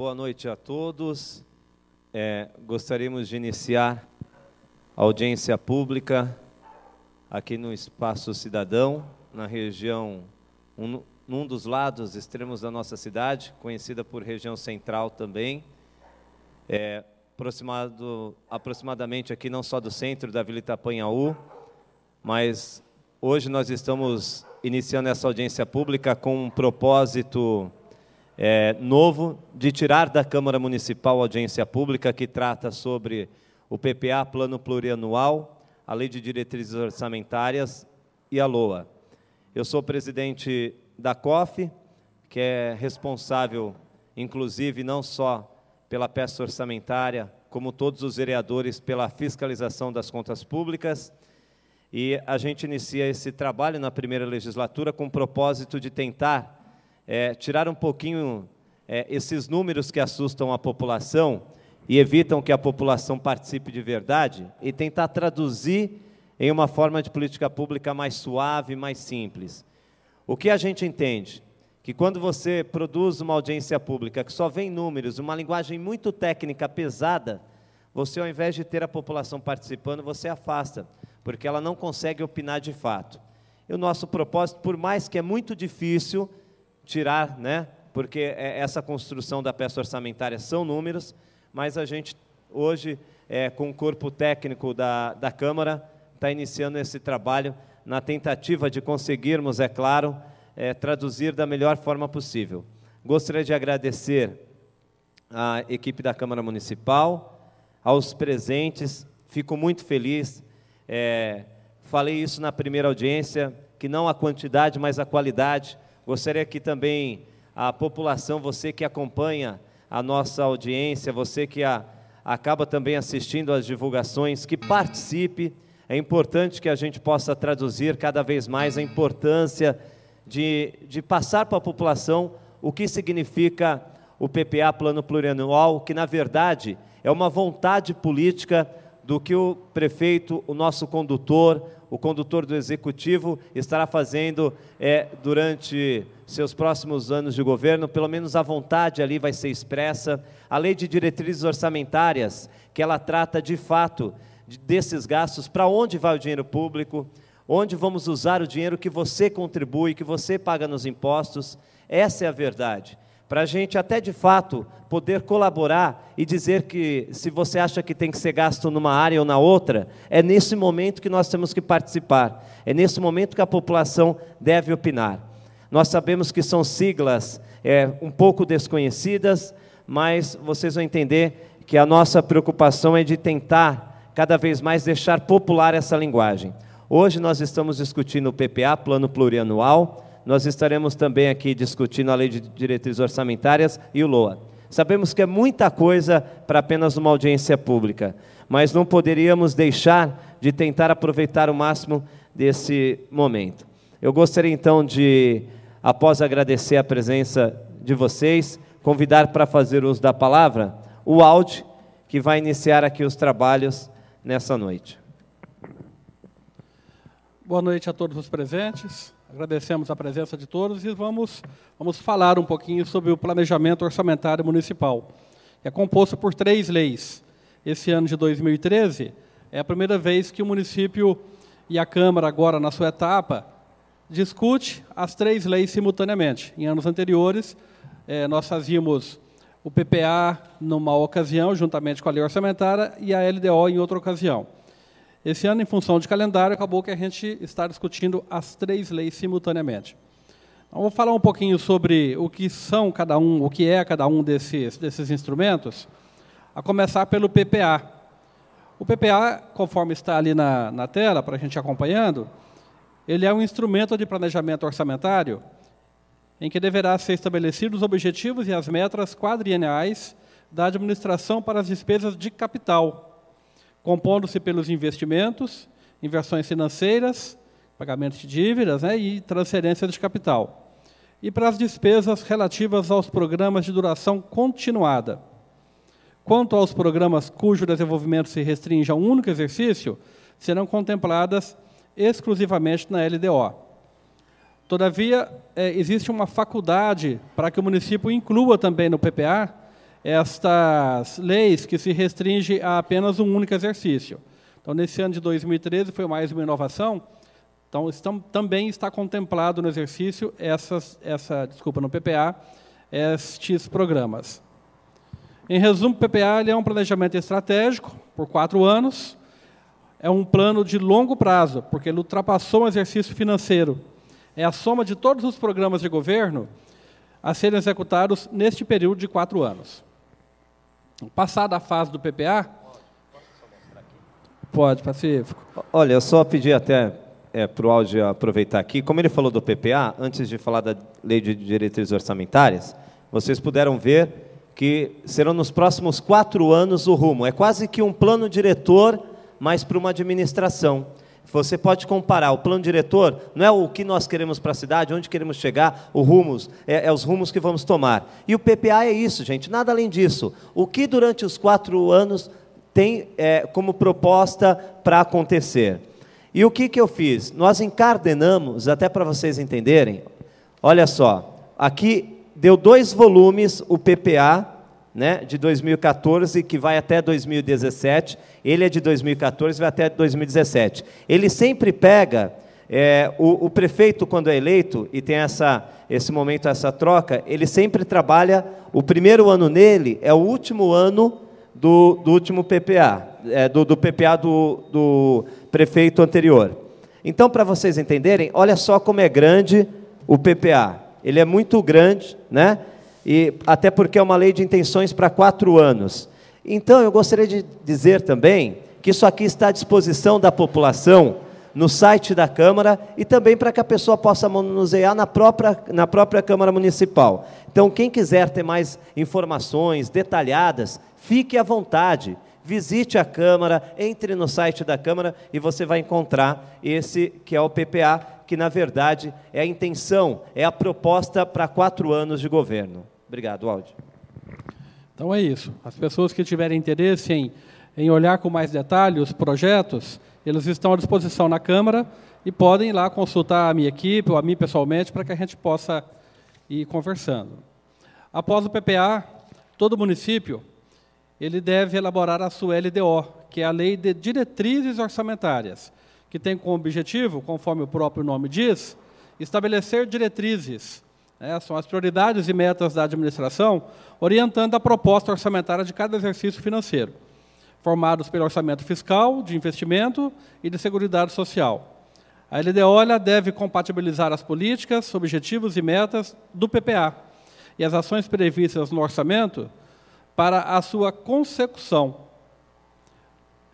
boa noite a todos. Gostaríamos de iniciar a audiência pública aqui no Espaço Cidadão, na região, num dos lados extremos da nossa cidade, conhecida por região central também, aproximadamente aqui não só do centro da Vila Itapanhaú, mas hoje nós estamos iniciando essa audiência pública com um propósito novo de tirar da Câmara Municipal a audiência pública que trata sobre o PPA, Plano Plurianual, a Lei de Diretrizes Orçamentárias e a LOA. Eu sou presidente da COF, que é responsável, inclusive, não só pela peça orçamentária, como todos os vereadores, pela fiscalização das contas públicas, e a gente inicia esse trabalho na primeira legislatura com o propósito de tentar tirar um pouquinho esses números que assustam a população e evitam que a população participe de verdade e tentar traduzir em uma forma de política pública mais suave, mais simples. O que a gente entende? Que quando você produz uma audiência pública que só vem números, uma linguagem muito técnica, pesada, você, ao invés de ter a população participando, você afasta, porque ela não consegue opinar de fato. E o nosso propósito, por mais que é muito difícil tirar, porque essa construção da peça orçamentária são números, mas a gente, hoje, com o corpo técnico da Câmara, está iniciando esse trabalho na tentativa de conseguirmos, é claro, traduzir da melhor forma possível. Gostaria de agradecer à equipe da Câmara Municipal, aos presentes, fico muito feliz, falei isso na primeira audiência, que não a quantidade, mas a qualidade. Gostaria que também a população, você que acompanha a nossa audiência, você que acaba também assistindo às divulgações, que participe. É importante que a gente possa traduzir cada vez mais a importância de passar para a população o que significa o PPA, Plano Plurianual, que, na verdade, é uma vontade política do que o prefeito, o nosso condutor, o condutor do Executivo, estará fazendo durante seus próximos anos de governo. Pelo menos a vontade ali vai ser expressa. A Lei de Diretrizes Orçamentárias, que ela trata, de fato, desses gastos, para onde vai o dinheiro público, onde vamos usar o dinheiro que você contribui, que você paga nos impostos. Essa é a verdade. Para a gente até, de fato, poder colaborar e dizer que, se você acha que tem que ser gasto numa área ou na outra, é nesse momento que nós temos que participar, é nesse momento que a população deve opinar. Nós sabemos que são siglas um pouco desconhecidas, mas vocês vão entender que a nossa preocupação é de tentar, cada vez mais, deixar popular essa linguagem. Hoje nós estamos discutindo o PPA, Plano Plurianual. Nós estaremos também aqui discutindo a Lei de Diretrizes Orçamentárias e o LOA. Sabemos que é muita coisa para apenas uma audiência pública, mas não poderíamos deixar de tentar aproveitar o máximo desse momento. Eu gostaria, então, de, após agradecer a presença de vocês, convidar para fazer uso da palavra o Aldi, que vai iniciar aqui os trabalhos nessa noite. Boa noite a todos os presentes. Agradecemos a presença de todos e vamos falar um pouquinho sobre o planejamento orçamentário municipal. É composto por 3 leis. Esse ano de 2013 é a primeira vez que o município e a Câmara, agora na sua etapa, discute as 3 leis simultaneamente. Em anos anteriores, nós fazíamos o PPA numa ocasião, juntamente com a lei orçamentária, e a LDO em outra ocasião. Esse ano, em função de calendário, acabou que a gente está discutindo as 3 leis simultaneamente. Então, vou falar um pouquinho sobre o que são cada um, o que é cada um desses instrumentos, a começar pelo PPA. O PPA, conforme está ali na tela, para a gente ir acompanhando, ele é um instrumento de planejamento orçamentário em que deverá ser estabelecidos os objetivos e as metas quadrienais da administração para as despesas de capital, compondo-se pelos investimentos, inversões financeiras, pagamentos de dívidas e transferências de capital. E para as despesas relativas aos programas de duração continuada. Quanto aos programas cujo desenvolvimento se restringe a um único exercício, serão contempladas exclusivamente na LDO. Todavia, existe uma faculdade para que o município inclua também no PPA estas leis que se restringem a apenas um único exercício. Então, nesse ano de 2013, foi mais uma inovação. Então, também está contemplado no exercício no PPA, estes programas. Em resumo, o PPA ele é um planejamento estratégico por 4 anos. É um plano de longo prazo, porque ele ultrapassou um exercício financeiro. É a soma de todos os programas de governo a serem executados neste período de 4 anos. Passada a fase do PPA... Pode, Pacífico. Olha, eu só pedi até para o Aldi aproveitar aqui. Como ele falou do PPA, antes de falar da Lei de Diretrizes Orçamentárias, vocês puderam ver que serão nos próximos 4 anos o rumo. É quase que um plano diretor, mas para uma administração. Você pode comparar, o plano diretor não é o que nós queremos para a cidade, onde queremos chegar, os rumos que vamos tomar. E o PPA é isso, gente, nada além disso. O que durante os 4 anos tem como proposta para acontecer. E o que eu fiz? Nós encadenamos, até para vocês entenderem, olha só, aqui deu 2 volumes o PPA, né, de 2014, que vai até 2017, ele é de 2014 e vai até 2017. Ele sempre pega, o prefeito, quando é eleito, e tem esse momento, essa troca, ele sempre trabalha, o primeiro ano nele é o último ano do último PPA, do PPA do prefeito anterior. Então, para vocês entenderem, olha só como é grande o PPA. Ele é muito grande, né? E até porque é uma lei de intenções para 4 anos. Então, eu gostaria de dizer também que isso aqui está à disposição da população no site da Câmara e também para que a pessoa possa manusear na própria Câmara Municipal. Então, quem quiser ter mais informações detalhadas, fique à vontade, visite a Câmara, entre no site da Câmara e você vai encontrar esse que é o PPA, que na verdade é a intenção, é a proposta para 4 anos de governo. Obrigado, Aldi. Então é isso. As pessoas que tiverem interesse em olhar com mais detalhe os projetos, eles estão à disposição na Câmara e podem ir lá consultar a minha equipe ou a mim pessoalmente para que a gente possa ir conversando. Após o PPA, todo município ele deve elaborar a sua LDO, que é a Lei de Diretrizes Orçamentárias, que tem como objetivo, conforme o próprio nome diz, estabelecer diretrizes, são as prioridades e metas da administração, orientando a proposta orçamentária de cada exercício financeiro, formados pelo orçamento fiscal, de investimento e de seguridade social. A LDO deve compatibilizar as políticas, objetivos e metas do PPA e as ações previstas no orçamento para a sua consecução.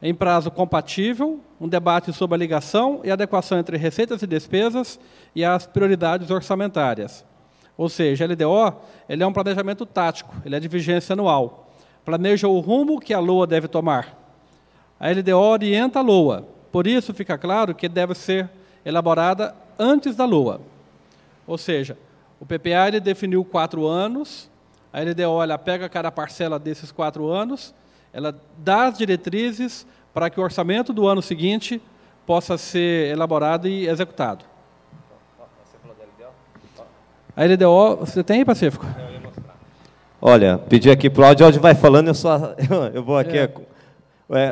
Em prazo compatível, um debate sobre a ligação e adequação entre receitas e despesas e as prioridades orçamentárias. Ou seja, a LDO ele é um planejamento tático, ele é de vigência anual. Planeja o rumo que a LOA deve tomar. A LDO orienta a LOA, por isso fica claro que deve ser elaborada antes da LOA. Ou seja, o PPA ele definiu 4 anos, a LDO ela pega cada parcela desses 4 anos, ela dá as diretrizes para que o orçamento do ano seguinte possa ser elaborado e executado. Você falou da LDO? A LDO, você tem, Pacífico? Eu ia mostrar. Olha, pedi aqui para o Aldi, vai falando, eu vou aqui.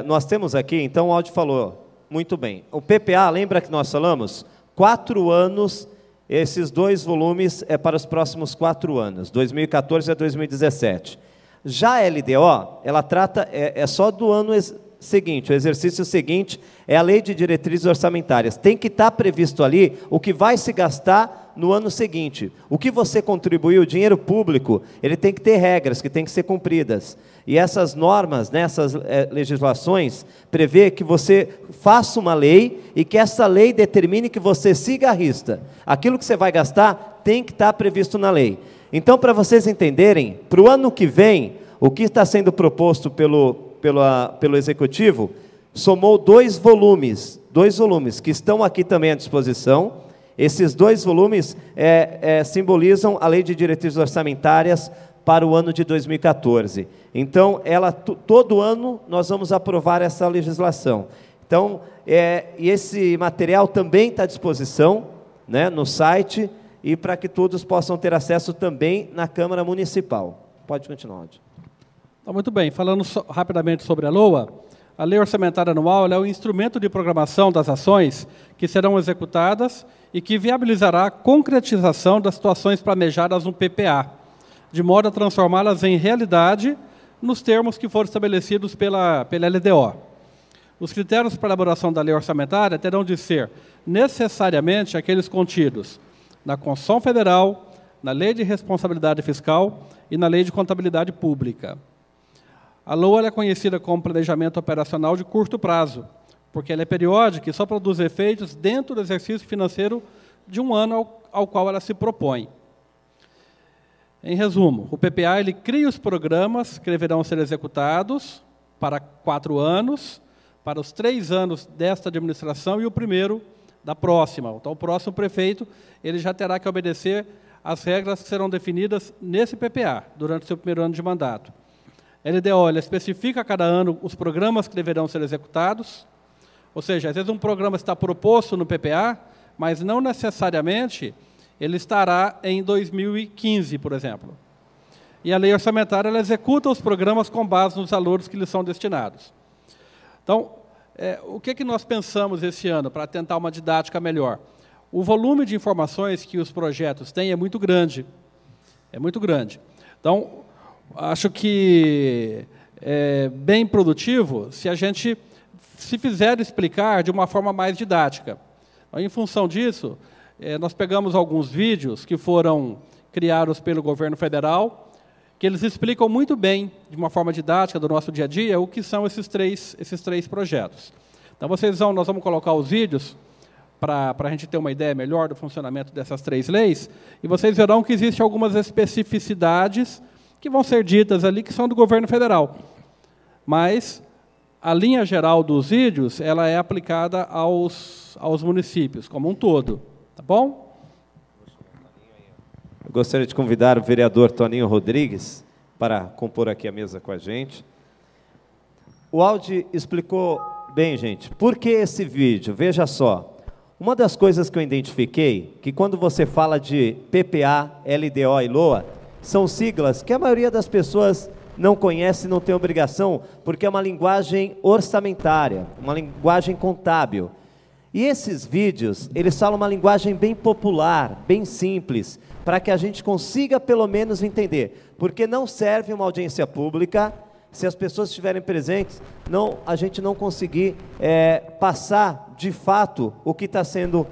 Nós temos aqui, então o Aldi falou, muito bem. O PPA, lembra que nós falamos? 4 anos, esses 2 volumes é para os próximos 4 anos, 2014 a 2017. Já a LDO, ela trata, só do ano seguinte, o exercício seguinte é a Lei de Diretrizes Orçamentárias. Tem que estar previsto ali o que vai se gastar no ano seguinte. O que você contribuiu, o dinheiro público, ele tem que ter regras que têm que ser cumpridas. E essas normas, essas legislações, prevê que você faça uma lei e que essa lei determine que você siga a risca. Aquilo que você vai gastar tem que estar previsto na lei. Então, para vocês entenderem, para o ano que vem, o que está sendo proposto pelo Executivo, somou 2 volumes que estão aqui também à disposição. Esses 2 volumes simbolizam a Lei de Diretrizes Orçamentárias para o ano de 2014. Então, todo ano nós vamos aprovar essa legislação. Então, e esse material também está à disposição, no site, e para que todos possam ter acesso também na Câmara Municipal. Pode continuar, Aldi. Então, muito bem, falando rapidamente sobre a LOA, a Lei Orçamentária Anual é o instrumento de programação das ações que serão executadas e que viabilizará a concretização das situações planejadas no PPA, de modo a transformá-las em realidade nos termos que foram estabelecidos pela LDO. Os critérios para a elaboração da lei orçamentária terão de ser necessariamente aqueles contidos na Constituição Federal, na Lei de Responsabilidade Fiscal e na Lei de Contabilidade Pública. A LOA é conhecida como planejamento operacional de curto prazo, porque ela é periódica e só produz efeitos dentro do exercício financeiro de um ano ao qual ela se propõe. Em resumo, o PPA ele cria os programas que deverão ser executados para 4 anos, para os 3 anos desta administração e o primeiro da próxima. Então, o próximo prefeito ele já terá que obedecer às regras que serão definidas nesse PPA, durante o seu primeiro ano de mandato. A LDO especifica a cada ano os programas que deverão ser executados, ou seja, às vezes um programa está proposto no PPA, mas não necessariamente ele estará em 2015, por exemplo. E a lei orçamentária ela executa os programas com base nos valores que lhes são destinados. Então, o que nós pensamos esse ano para tentar uma didática melhor? O volume de informações que os projetos têm é muito grande. É muito grande. Então, acho que é bem produtivo se a gente se fizer explicar de uma forma mais didática. Em função disso, nós pegamos alguns vídeos que foram criados pelo governo federal, que eles explicam muito bem, de uma forma didática do nosso dia a dia, o que são esses três projetos. Então, nós vamos colocar os vídeos para a gente ter uma ideia melhor do funcionamento dessas 3 leis, e vocês verão que existem algumas especificidades que vão ser ditas ali, que são do governo federal. Mas a linha geral dos vídeos ela é aplicada aos municípios, como um todo. Tá bom? Eu gostaria de convidar o vereador Toninho Rodrigues para compor aqui a mesa com a gente. O Aldi explicou bem, gente. Por que esse vídeo? Veja só. Uma das coisas que eu identifiquei, que quando você fala de PPA, LDO e LOA, são siglas que a maioria das pessoas não conhece e não tem obrigação, porque é uma linguagem orçamentária, uma linguagem contábil. E esses vídeos, eles falam uma linguagem bem popular, bem simples, para que a gente consiga pelo menos entender. Porque não serve uma audiência pública se as pessoas estiverem presentes, a gente não conseguir passar de fato o que está sendo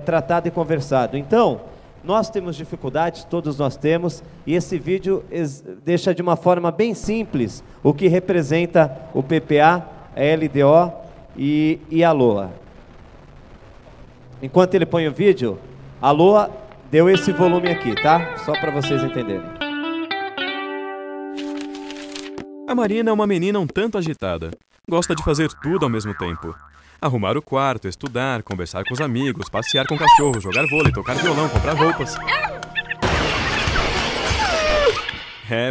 tratado e conversado. Então, nós temos dificuldades, todos nós temos, e esse vídeo deixa de uma forma bem simples o que representa o PPA, a LDO e a LOA. Enquanto ele põe o vídeo, a LOA deu esse volume aqui, tá? Só para vocês entenderem. A Marina é uma menina um tanto agitada. Gosta de fazer tudo ao mesmo tempo. Arrumar o quarto, estudar, conversar com os amigos, passear com o cachorro, jogar vôlei, tocar violão, comprar roupas.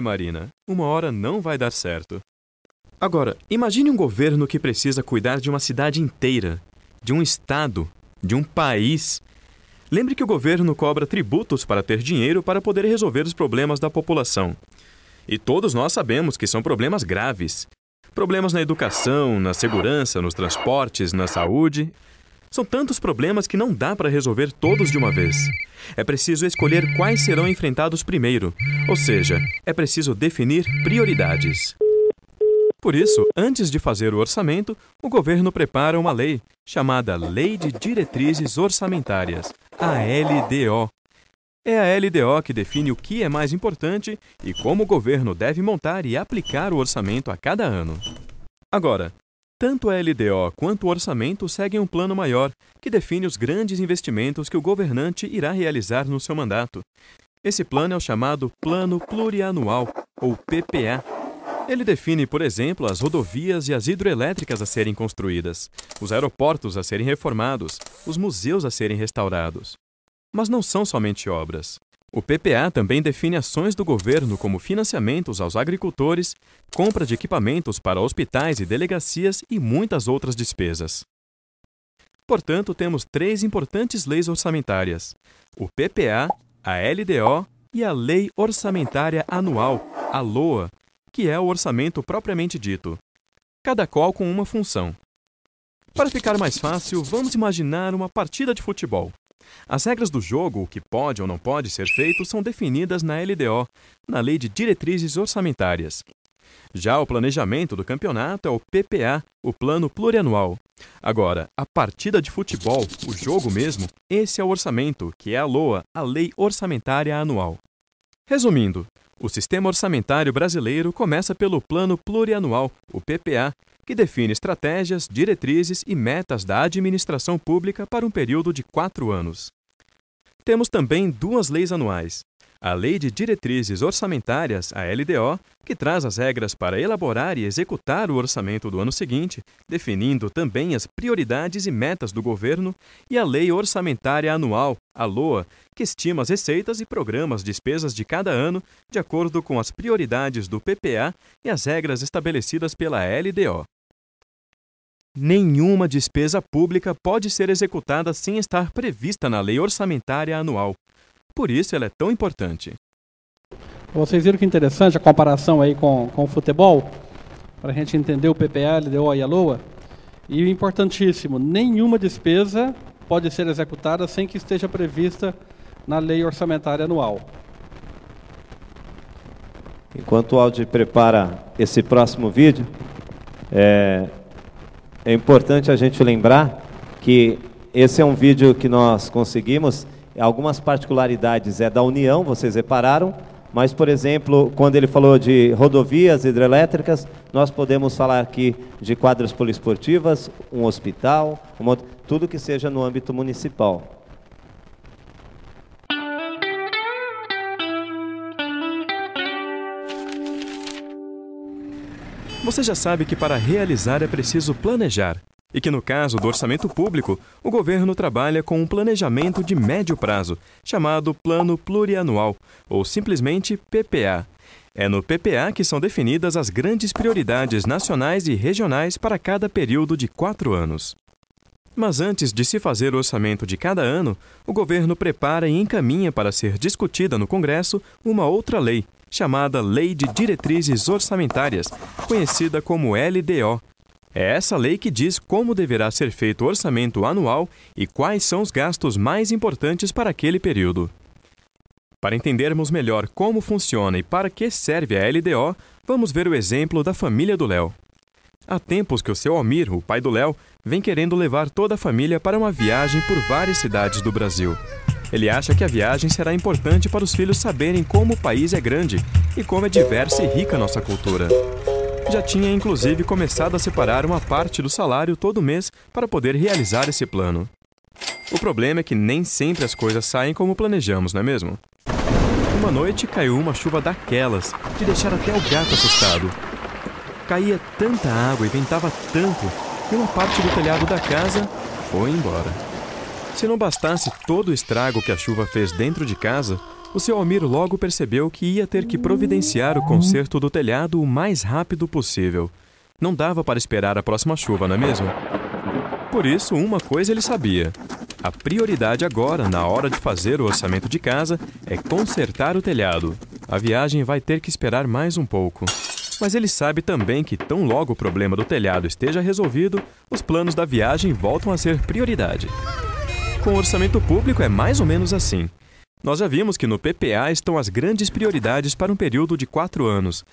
Marina, uma hora não vai dar certo. Agora, imagine um governo que precisa cuidar de uma cidade inteira, de um estado, de um país. Lembre que o governo cobra tributos para ter dinheiro para poder resolver os problemas da população. E todos nós sabemos que são problemas graves. Problemas na educação, na segurança, nos transportes, na saúde. São tantos problemas que não dá para resolver todos de uma vez. É preciso escolher quais serão enfrentados primeiro, ou seja, é preciso definir prioridades. Por isso, antes de fazer o orçamento, o governo prepara uma lei, chamada Lei de Diretrizes Orçamentárias, a LDO. É a LDO que define o que é mais importante e como o governo deve montar e aplicar o orçamento a cada ano. Agora, tanto a LDO quanto o orçamento seguem um plano maior, que define os grandes investimentos que o governante irá realizar no seu mandato. Esse plano é o chamado Plano Plurianual, ou PPA. Ele define, por exemplo, as rodovias e as hidroelétricas a serem construídas, os aeroportos a serem reformados, os museus a serem restaurados. Mas não são somente obras. O PPA também define ações do governo como financiamentos aos agricultores, compra de equipamentos para hospitais e delegacias e muitas outras despesas. Portanto, temos 3 importantes leis orçamentárias: o PPA, a LDO e a Lei Orçamentária Anual, a LOA, que é o orçamento propriamente dito, cada qual com uma função. Para ficar mais fácil, vamos imaginar uma partida de futebol. As regras do jogo, o que pode ou não pode ser feito, são definidas na LDO, na Lei de Diretrizes Orçamentárias. Já o planejamento do campeonato é o PPA, o Plano Plurianual. Agora, a partida de futebol, o jogo mesmo, esse é o orçamento, que é a LOA, a Lei Orçamentária Anual. Resumindo, o sistema orçamentário brasileiro começa pelo Plano Plurianual, o PPA, que define estratégias, diretrizes e metas da administração pública para um período de 4 anos. Temos também 2 leis anuais. A Lei de Diretrizes Orçamentárias, a LDO, que traz as regras para elaborar e executar o orçamento do ano seguinte, definindo também as prioridades e metas do governo, e a Lei Orçamentária Anual, a LOA, que estima as receitas e programas despesas de cada ano de acordo com as prioridades do PPA e as regras estabelecidas pela LDO. Nenhuma despesa pública pode ser executada sem estar prevista na Lei Orçamentária Anual. Por isso ela é tão importante. Vocês viram que interessante a comparação aí com o futebol? Para a gente entender o PPA, LDO e a LOA. E o importantíssimo, nenhuma despesa pode ser executada sem que esteja prevista na Lei Orçamentária Anual. Enquanto o Aldi prepara esse próximo vídeo, é importante a gente lembrar que esse é um vídeo que nós conseguimos, algumas particularidades da União, vocês repararam, mas, por exemplo, quando ele falou de rodovias hidrelétricas, nós podemos falar aqui de quadras poliesportivas, um hospital, tudo que seja no âmbito municipal. Você já sabe que para realizar é preciso planejar, e que no caso do orçamento público, o governo trabalha com um planejamento de médio prazo, chamado Plano Plurianual, ou simplesmente PPA. É no PPA que são definidas as grandes prioridades nacionais e regionais para cada período de 4 anos. Mas antes de se fazer o orçamento de cada ano, o governo prepara e encaminha para ser discutida no Congresso uma outra lei, chamada Lei de Diretrizes Orçamentárias, conhecida como LDO. É essa lei que diz como deverá ser feito o orçamento anual e quais são os gastos mais importantes para aquele período. Para entendermos melhor como funciona e para que serve a LDO, vamos ver o exemplo da família do Léo. Há tempos que o seu Almir, o pai do Léo, vem querendo levar toda a família para uma viagem por várias cidades do Brasil. Ele acha que a viagem será importante para os filhos saberem como o país é grande e como é diversa e rica a nossa cultura. Já tinha inclusive começado a separar uma parte do salário todo mês para poder realizar esse plano. O problema é que nem sempre as coisas saem como planejamos, não é mesmo? Uma noite caiu uma chuva daquelas, de deixar até o gato assustado. Caía tanta água e ventava tanto que uma parte do telhado da casa foi embora. Se não bastasse todo o estrago que a chuva fez dentro de casa, o seu Almir logo percebeu que ia ter que providenciar o conserto do telhado o mais rápido possível. Não dava para esperar a próxima chuva, não é mesmo? Por isso, uma coisa ele sabia. A prioridade agora, na hora de fazer o orçamento de casa, é consertar o telhado. A viagem vai ter que esperar mais um pouco. Mas ele sabe também que tão logo o problema do telhado esteja resolvido, os planos da viagem voltam a ser prioridade. Com o orçamento público é mais ou menos assim. Nós já vimos que no PPA estão as grandes prioridades para um período de 4 anos.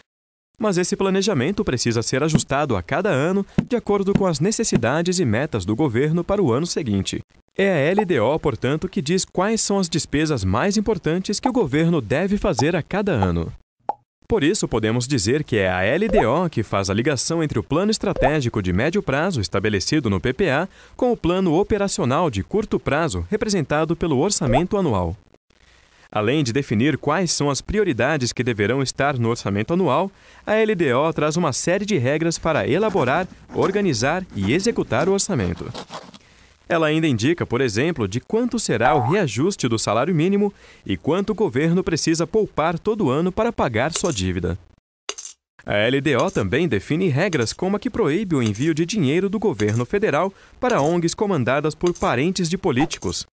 Mas esse planejamento precisa ser ajustado a cada ano de acordo com as necessidades e metas do governo para o ano seguinte. É a LDO, portanto, que diz quais são as despesas mais importantes que o governo deve fazer a cada ano. Por isso, podemos dizer que é a LDO que faz a ligação entre o plano estratégico de médio prazo, estabelecido no PPA, com o plano operacional de curto prazo, representado pelo orçamento anual. Além de definir quais são as prioridades que deverão estar no orçamento anual, a LDO traz uma série de regras para elaborar, organizar e executar o orçamento. Ela ainda indica, por exemplo, de quanto será o reajuste do salário mínimo e quanto o governo precisa poupar todo ano para pagar sua dívida. A LDO também define regras como a que proíbe o envio de dinheiro do governo federal para ONGs comandadas por parentes de políticos.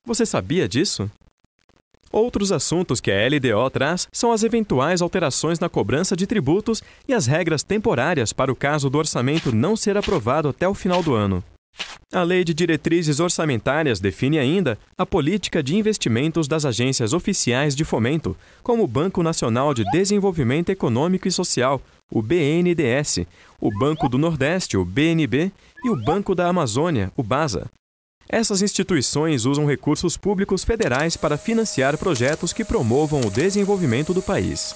Você sabia disso? Outros assuntos que a LDO traz são as eventuais alterações na cobrança de tributos e as regras temporárias para o caso do orçamento não ser aprovado até o final do ano. A Lei de Diretrizes Orçamentárias define ainda a política de investimentos das agências oficiais de fomento, como o Banco Nacional de Desenvolvimento Econômico e Social, o BNDES, o Banco do Nordeste, o BNB, e o Banco da Amazônia, o BASA. Essas instituições usam recursos públicos federais para financiar projetos que promovam o desenvolvimento do país.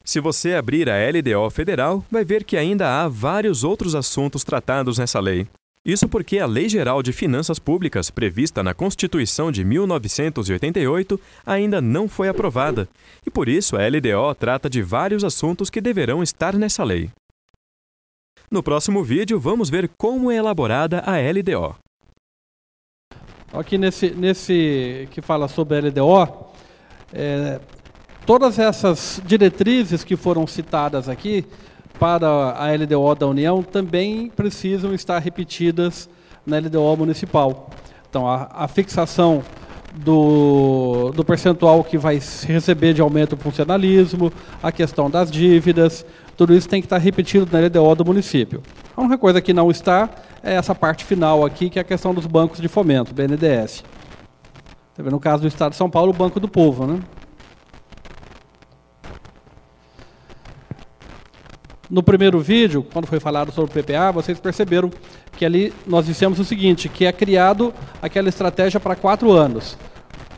Se você abrir a LDO federal, vai ver que ainda há vários outros assuntos tratados nessa lei. Isso porque a Lei Geral de Finanças Públicas, prevista na Constituição de 1988, ainda não foi aprovada, e por isso a LDO trata de vários assuntos que deverão estar nessa lei. No próximo vídeo, vamos ver como é elaborada a LDO. Aqui nesse que fala sobre a LDO, todas essas diretrizes que foram citadas aqui para a LDO da União também precisam estar repetidas na LDO municipal. Então, a fixação do percentual que vai se receber de aumento do funcionalismo, a questão das dívidas, tudo isso tem que estar repetido na LDO do município. A única coisa que não está é essa parte final aqui, que é a questão dos bancos de fomento, BNDES. No caso do Estado de São Paulo, o Banco do Povo, né? No primeiro vídeo, quando foi falado sobre o PPA, vocês perceberam que ali nós dissemos o seguinte, que é criado aquela estratégia para 4 anos.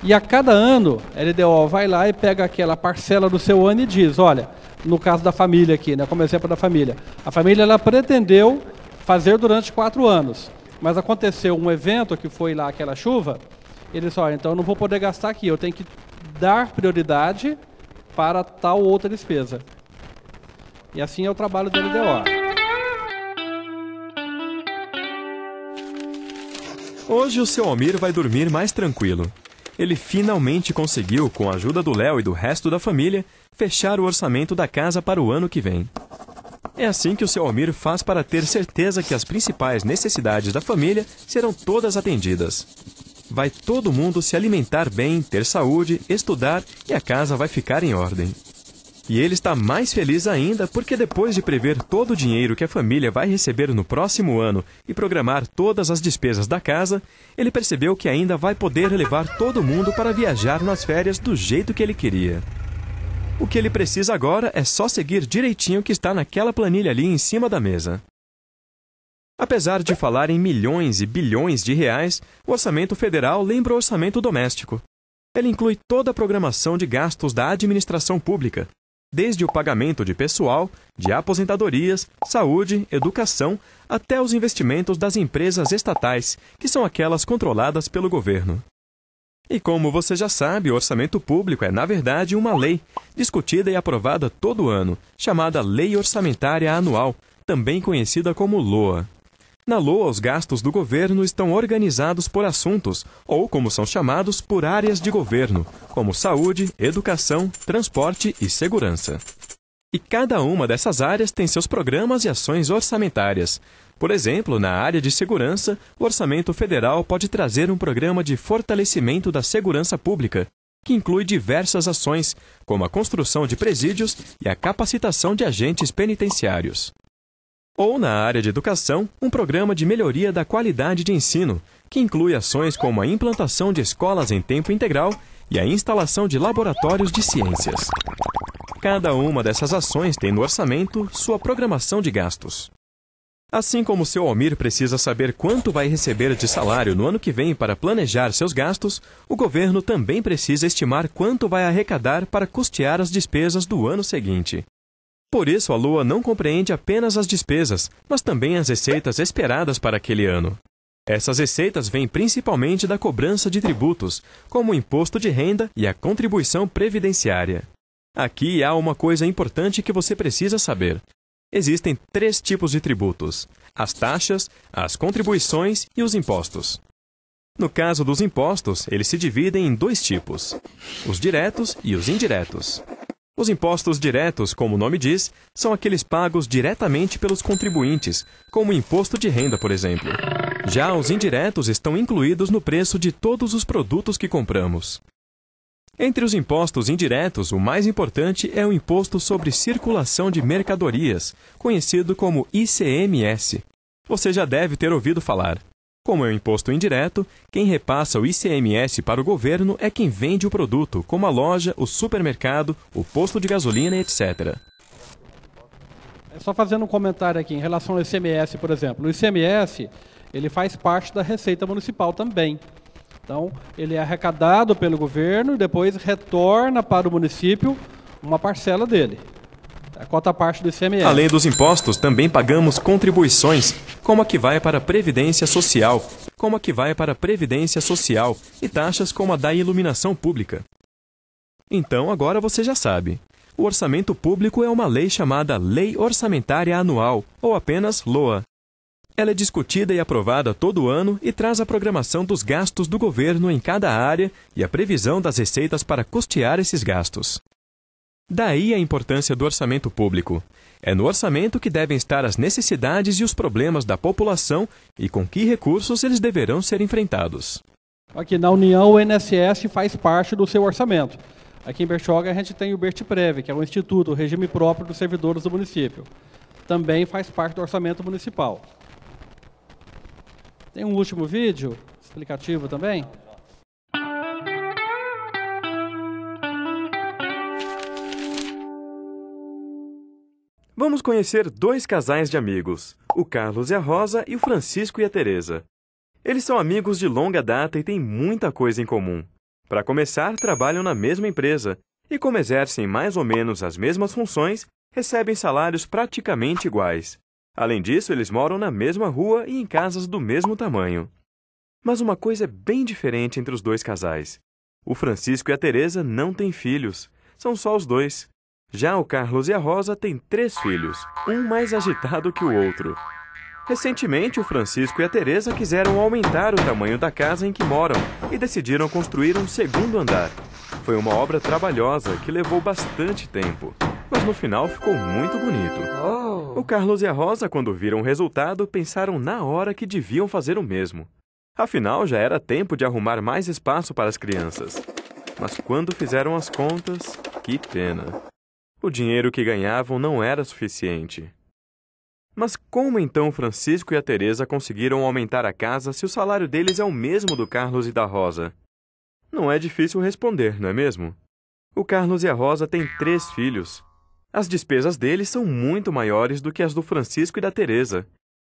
E a cada ano, a LDO vai lá e pega aquela parcela do seu ano e diz, olha, no caso da família aqui, né, como exemplo da família, a família ela pretendeu fazer durante 4 anos, mas aconteceu um evento que foi lá aquela chuva, eles olha, então eu não vou poder gastar aqui, eu tenho que dar prioridade para tal ou outra despesa. E assim é o trabalho da LDO. Hoje o seu Almir vai dormir mais tranquilo. Ele finalmente conseguiu, com a ajuda do Léo e do resto da família, fechar o orçamento da casa para o ano que vem. É assim que o seu Almir faz para ter certeza que as principais necessidades da família serão todas atendidas. Vai todo mundo se alimentar bem, ter saúde, estudar e a casa vai ficar em ordem. E ele está mais feliz ainda porque depois de prever todo o dinheiro que a família vai receber no próximo ano e programar todas as despesas da casa, ele percebeu que ainda vai poder levar todo mundo para viajar nas férias do jeito que ele queria. O que ele precisa agora é só seguir direitinho o que está naquela planilha ali em cima da mesa. Apesar de falar em milhões e bilhões de reais, o orçamento federal lembra o orçamento doméstico. Ele inclui toda a programação de gastos da administração pública, desde o pagamento de pessoal, de aposentadorias, saúde, educação, até os investimentos das empresas estatais, que são aquelas controladas pelo governo. E como você já sabe, o orçamento público é, na verdade, uma lei, discutida e aprovada todo ano, chamada Lei Orçamentária Anual, também conhecida como LOA. Na LOA, os gastos do governo estão organizados por assuntos, ou, como são chamados, por áreas de governo, como saúde, educação, transporte e segurança. E cada uma dessas áreas tem seus programas e ações orçamentárias. Por exemplo, na área de segurança, o orçamento federal pode trazer um programa de fortalecimento da segurança pública, que inclui diversas ações, como a construção de presídios e a capacitação de agentes penitenciários. Ou, na área de educação, um programa de melhoria da qualidade de ensino, que inclui ações como a implantação de escolas em tempo integral e a instalação de laboratórios de ciências. Cada uma dessas ações tem no orçamento sua programação de gastos. Assim como o seu Almir precisa saber quanto vai receber de salário no ano que vem para planejar seus gastos, o governo também precisa estimar quanto vai arrecadar para custear as despesas do ano seguinte. Por isso, a LOA não compreende apenas as despesas, mas também as receitas esperadas para aquele ano. Essas receitas vêm principalmente da cobrança de tributos, como o imposto de renda e a contribuição previdenciária. Aqui há uma coisa importante que você precisa saber. Existem 3 tipos de tributos: as taxas, as contribuições e os impostos. No caso dos impostos, eles se dividem em 2 tipos: os diretos e os indiretos. Os impostos diretos, como o nome diz, são aqueles pagos diretamente pelos contribuintes, como o imposto de renda, por exemplo. Já os indiretos estão incluídos no preço de todos os produtos que compramos. Entre os impostos indiretos, o mais importante é o Imposto sobre Circulação de Mercadorias, conhecido como ICMS. Você já deve ter ouvido falar. Como é um imposto indireto, quem repassa o ICMS para o governo é quem vende o produto, como a loja, o supermercado, o posto de gasolina, etc. Só fazendo um comentário aqui em relação ao ICMS, por exemplo. O ICMS, ele faz parte da Receita Municipal também. Então, ele é arrecadado pelo governo e depois retorna para o município uma parcela dele. A cota parte do ICMS. Além dos impostos, também pagamos contribuições, como a que vai para a Previdência Social, e taxas como a da iluminação pública. Então, agora você já sabe. O orçamento público é uma lei chamada Lei Orçamentária Anual, ou apenas LOA. Ela é discutida e aprovada todo ano e traz a programação dos gastos do governo em cada área e a previsão das receitas para custear esses gastos. Daí a importância do orçamento público. É no orçamento que devem estar as necessidades e os problemas da população e com que recursos eles deverão ser enfrentados. Aqui na União, o INSS faz parte do seu orçamento. Aqui em Bertioga, a gente tem o Bertprev, que é o Instituto, o regime próprio dos servidores do município. Também faz parte do orçamento municipal. Tem um último vídeo explicativo também. Vamos conhecer dois casais de amigos, o Carlos e a Rosa e o Francisco e a Teresa. Eles são amigos de longa data e têm muita coisa em comum. Para começar, trabalham na mesma empresa e, como exercem mais ou menos as mesmas funções, recebem salários praticamente iguais. Além disso, eles moram na mesma rua e em casas do mesmo tamanho. Mas uma coisa é bem diferente entre os dois casais. O Francisco e a Teresa não têm filhos, são só os dois. Já o Carlos e a Rosa têm 3 filhos, um mais agitado que o outro. Recentemente, o Francisco e a Teresa quiseram aumentar o tamanho da casa em que moram e decidiram construir um segundo andar. Foi uma obra trabalhosa que levou bastante tempo, mas no final ficou muito bonito. O Carlos e a Rosa, quando viram o resultado, pensaram na hora que deviam fazer o mesmo. Afinal, já era tempo de arrumar mais espaço para as crianças. Mas quando fizeram as contas, que pena. O dinheiro que ganhavam não era suficiente. Mas como então Francisco e a Teresa conseguiram aumentar a casa se o salário deles é o mesmo do Carlos e da Rosa? Não é difícil responder, não é mesmo? O Carlos e a Rosa têm 3 filhos. As despesas deles são muito maiores do que as do Francisco e da Teresa.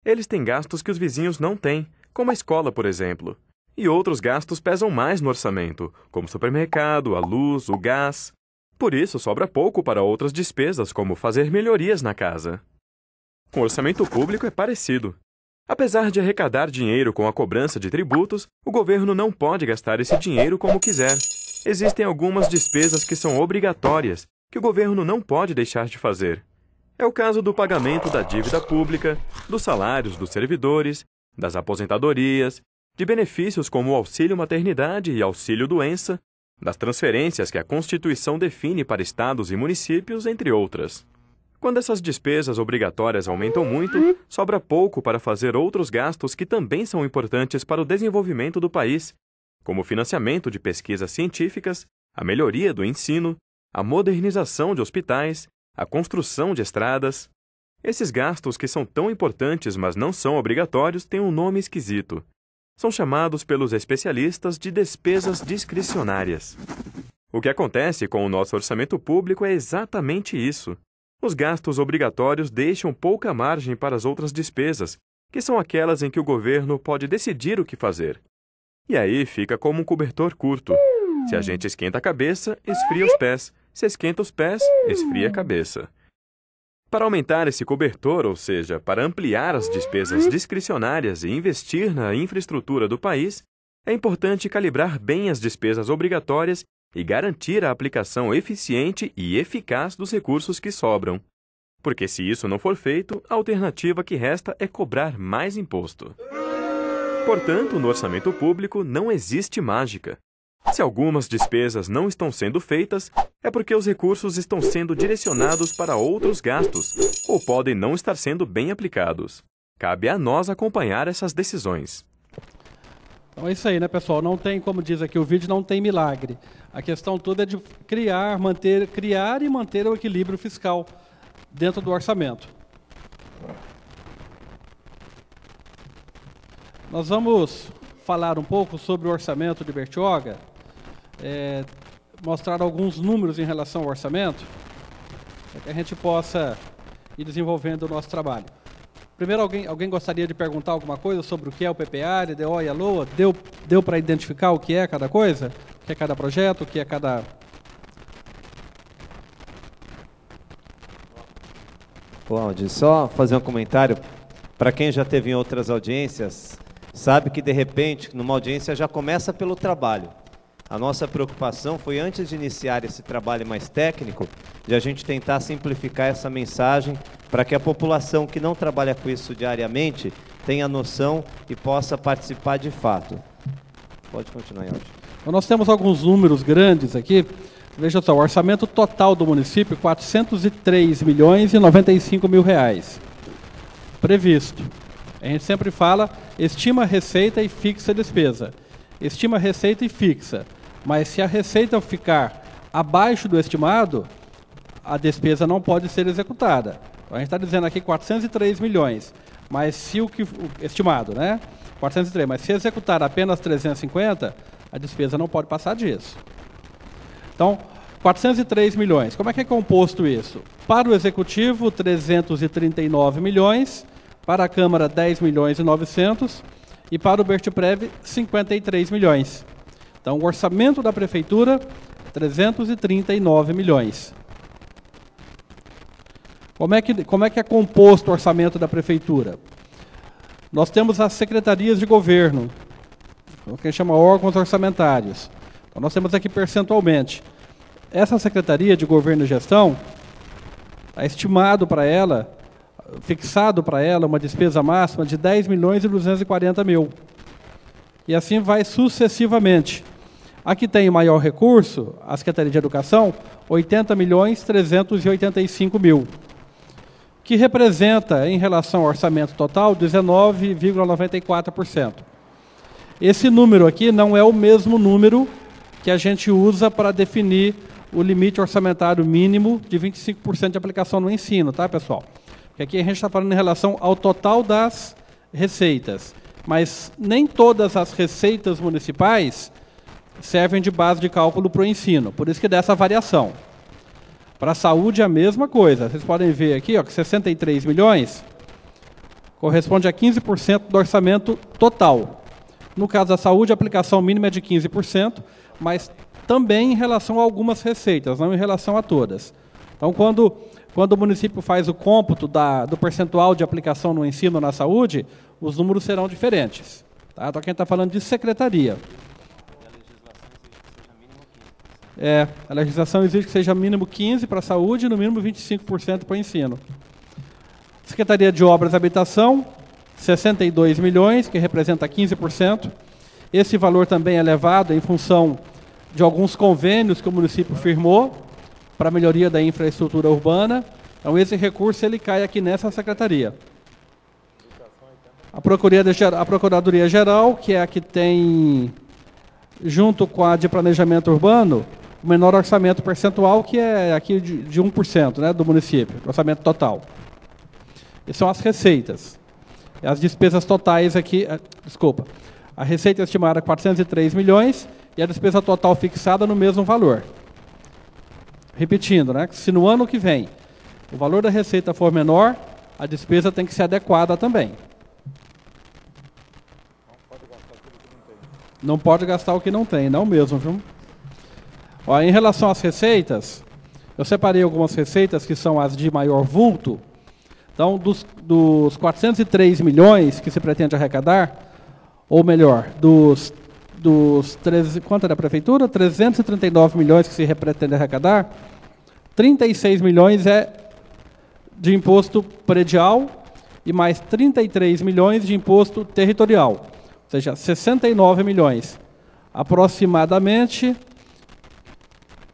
Eles têm gastos que os vizinhos não têm, como a escola, por exemplo. E outros gastos pesam mais no orçamento, como o supermercado, a luz, o gás. Por isso, sobra pouco para outras despesas, como fazer melhorias na casa. Com o orçamento público é parecido. Apesar de arrecadar dinheiro com a cobrança de tributos, o governo não pode gastar esse dinheiro como quiser. Existem algumas despesas que são obrigatórias, que o governo não pode deixar de fazer. É o caso do pagamento da dívida pública, dos salários dos servidores, das aposentadorias, de benefícios como o auxílio maternidade e auxílio doença, das transferências que a Constituição define para estados e municípios, entre outras. Quando essas despesas obrigatórias aumentam muito, sobra pouco para fazer outros gastos que também são importantes para o desenvolvimento do país, como o financiamento de pesquisas científicas, a melhoria do ensino, a modernização de hospitais, a construção de estradas. Esses gastos que são tão importantes, mas não são obrigatórios, têm um nome esquisito. São chamados pelos especialistas de despesas discricionárias. O que acontece com o nosso orçamento público é exatamente isso. Os gastos obrigatórios deixam pouca margem para as outras despesas, que são aquelas em que o governo pode decidir o que fazer. E aí fica como um cobertor curto. Se a gente esquenta a cabeça, esfria os pés. Se esquenta os pés, esfria a cabeça. Para aumentar esse cobertor, ou seja, para ampliar as despesas discricionárias e investir na infraestrutura do país, é importante calibrar bem as despesas obrigatórias e garantir a aplicação eficiente e eficaz dos recursos que sobram. Porque se isso não for feito, a alternativa que resta é cobrar mais imposto. Portanto, no orçamento público não existe mágica. Se algumas despesas não estão sendo feitas, é porque os recursos estão sendo direcionados para outros gastos ou podem não estar sendo bem aplicados. Cabe a nós acompanhar essas decisões. Então é isso aí, né, pessoal? Não tem, como diz aqui o vídeo, não tem milagre. A questão toda é de criar e manter o equilíbrio fiscal dentro do orçamento. Nós vamos falar um pouco sobre o orçamento de Bertioga, mostrar alguns números em relação ao orçamento, para que a gente possa ir desenvolvendo o nosso trabalho. Primeiro, alguém gostaria de perguntar alguma coisa sobre o que é o PPA, LDO e a LOA? Deu para identificar o que é cada coisa? O que é cada projeto? O que é cada... Bom, Aldir, só fazer um comentário. Para quem já teve em outras audiências, sabe que, de repente, numa audiência já começa pelo trabalho. A nossa preocupação foi, antes de iniciar esse trabalho mais técnico, de a gente tentar simplificar essa mensagem para que a população que não trabalha com isso diariamente tenha noção e possa participar de fato. Pode continuar, Aldir. Então, nós temos alguns números grandes aqui. Veja só, o orçamento total do município, R$ 403.095.000 reais. Previsto. A gente sempre fala, estima receita e fixa despesa. Estima receita e fixa. Mas se a receita ficar abaixo do estimado, a despesa não pode ser executada. Então, a gente está dizendo aqui 403 milhões, mas se o estimado, né? 403, mas se executar apenas 350, a despesa não pode passar disso. Então, 403 milhões. Como é que é composto isso? Para o Executivo, 339 milhões, para a Câmara, 10 milhões e 900, e para o Bertprev, 53 milhões. Então, o orçamento da Prefeitura, 339 milhões. Como é que é composto o orçamento da Prefeitura? Nós temos as secretarias de governo, o que chama órgãos orçamentários. Então, nós temos aqui percentualmente. Essa Secretaria de Governo e Gestão, está estimado para ela, fixado para ela, uma despesa máxima de 10 milhões e 240 mil. E assim vai sucessivamente. Aqui tem maior recurso, a Secretaria de Educação, 80 milhões 385 mil, que representa, em relação ao orçamento total, 19,94%. Esse número aqui não é o mesmo número que a gente usa para definir o limite orçamentário mínimo de 25% de aplicação no ensino, tá, pessoal? Porque aqui a gente está falando em relação ao total das receitas, mas nem todas as receitas municipais servem de base de cálculo para o ensino, por isso que dá essa variação. Para a saúde é a mesma coisa, vocês podem ver aqui, ó, que 63 milhões corresponde a 15% do orçamento total. No caso da saúde, a aplicação mínima é de 15%, mas também em relação a algumas receitas, não em relação a todas. Então, quando o município faz o cômputo do percentual de aplicação no ensino na saúde, os números serão diferentes. Tá? Então, quem está falando de secretaria. A legislação exige que seja mínimo 15% para a saúde e no mínimo 25% para o ensino. Secretaria de Obras e Habitação, 62 milhões, que representa 15%. Esse valor também é elevado em função de alguns convênios que o município firmou para a melhoria da infraestrutura urbana. Então, esse recurso ele cai aqui nessa secretaria. A Procuradoria Geral, que é a que tem, junto com a de Planejamento Urbano, o menor orçamento percentual, que é aqui de 1%, né, do município, orçamento total. Essas são as receitas. As despesas totais aqui, desculpa, a receita estimada é 403 milhões e a despesa total fixada no mesmo valor. Repetindo, né, se no ano que vem o valor da receita for menor, a despesa tem que ser adequada também. Não pode gastar o que não tem, não mesmo, viu? Ó, em relação às receitas, eu separei algumas receitas que são as de maior vulto. Então, dos 403 milhões que se pretende arrecadar, ou melhor, quanto é da Prefeitura? 339 milhões que se pretende arrecadar, 36 milhões é de imposto predial e mais 33 milhões de imposto territorial. Ou seja, 69 milhões.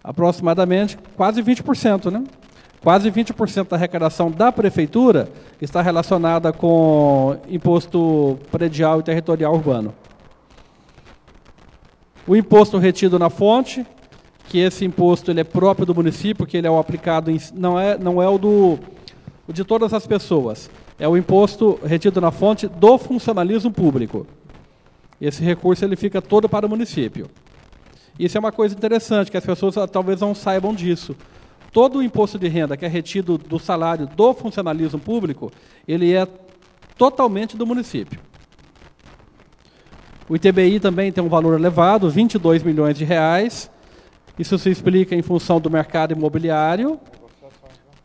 Aproximadamente quase 20%, né? Quase 20% da arrecadação da Prefeitura está relacionada com imposto predial e territorial urbano. O imposto retido na fonte, que esse imposto ele é próprio do município, que ele é o aplicado, não é o de todas as pessoas, é o imposto retido na fonte do funcionalismo público. Esse recurso ele fica todo para o município. Isso é uma coisa interessante, que as pessoas talvez não saibam disso. Todo o imposto de renda que é retido do salário do funcionalismo público, ele é totalmente do município. O ITBI também tem um valor elevado, 22 milhões de reais. Isso se explica em função do mercado imobiliário,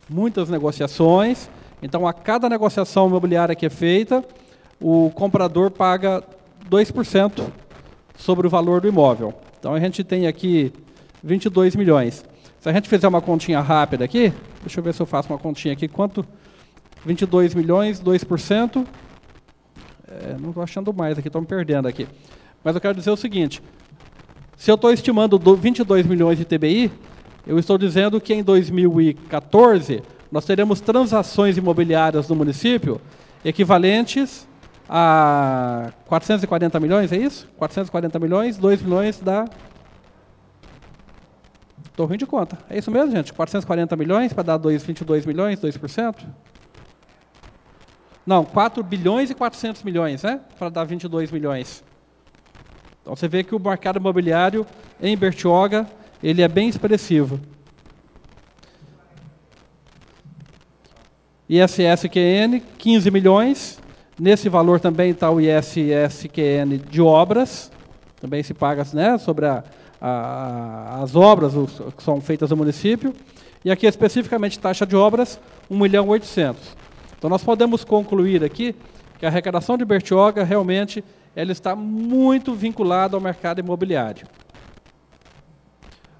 muitas negociações. Então, a cada negociação imobiliária que é feita, o comprador paga 2% sobre o valor do imóvel. Então, a gente tem aqui 22 milhões. Se a gente fizer uma continha rápida aqui, deixa eu ver se eu faço uma continha aqui, quanto? 22 milhões, 2%. Não estou achando mais aqui, estou me perdendo aqui. Mas eu quero dizer o seguinte, se eu estou estimando 22 milhões de TBI, eu estou dizendo que em 2014 nós teremos transações imobiliárias no município equivalentes a 440 milhões, é isso? 440 milhões, 2 milhões dá... Estou ruim de conta. É isso mesmo, gente? 440 milhões para dar 22 milhões, 2%? Não, 4 bilhões e 400 milhões, né? Para dar 22 milhões. Então, você vê que o mercado imobiliário em Bertioga, ele é bem expressivo. ISSQN, 15 milhões. Nesse valor também está o ISSQN de obras. Também se paga, né, sobre as obras que são feitas no município. E aqui, especificamente, taxa de obras, 1.800.000. Então, nós podemos concluir aqui que a arrecadação de Bertioga, realmente, ela está muito vinculada ao mercado imobiliário.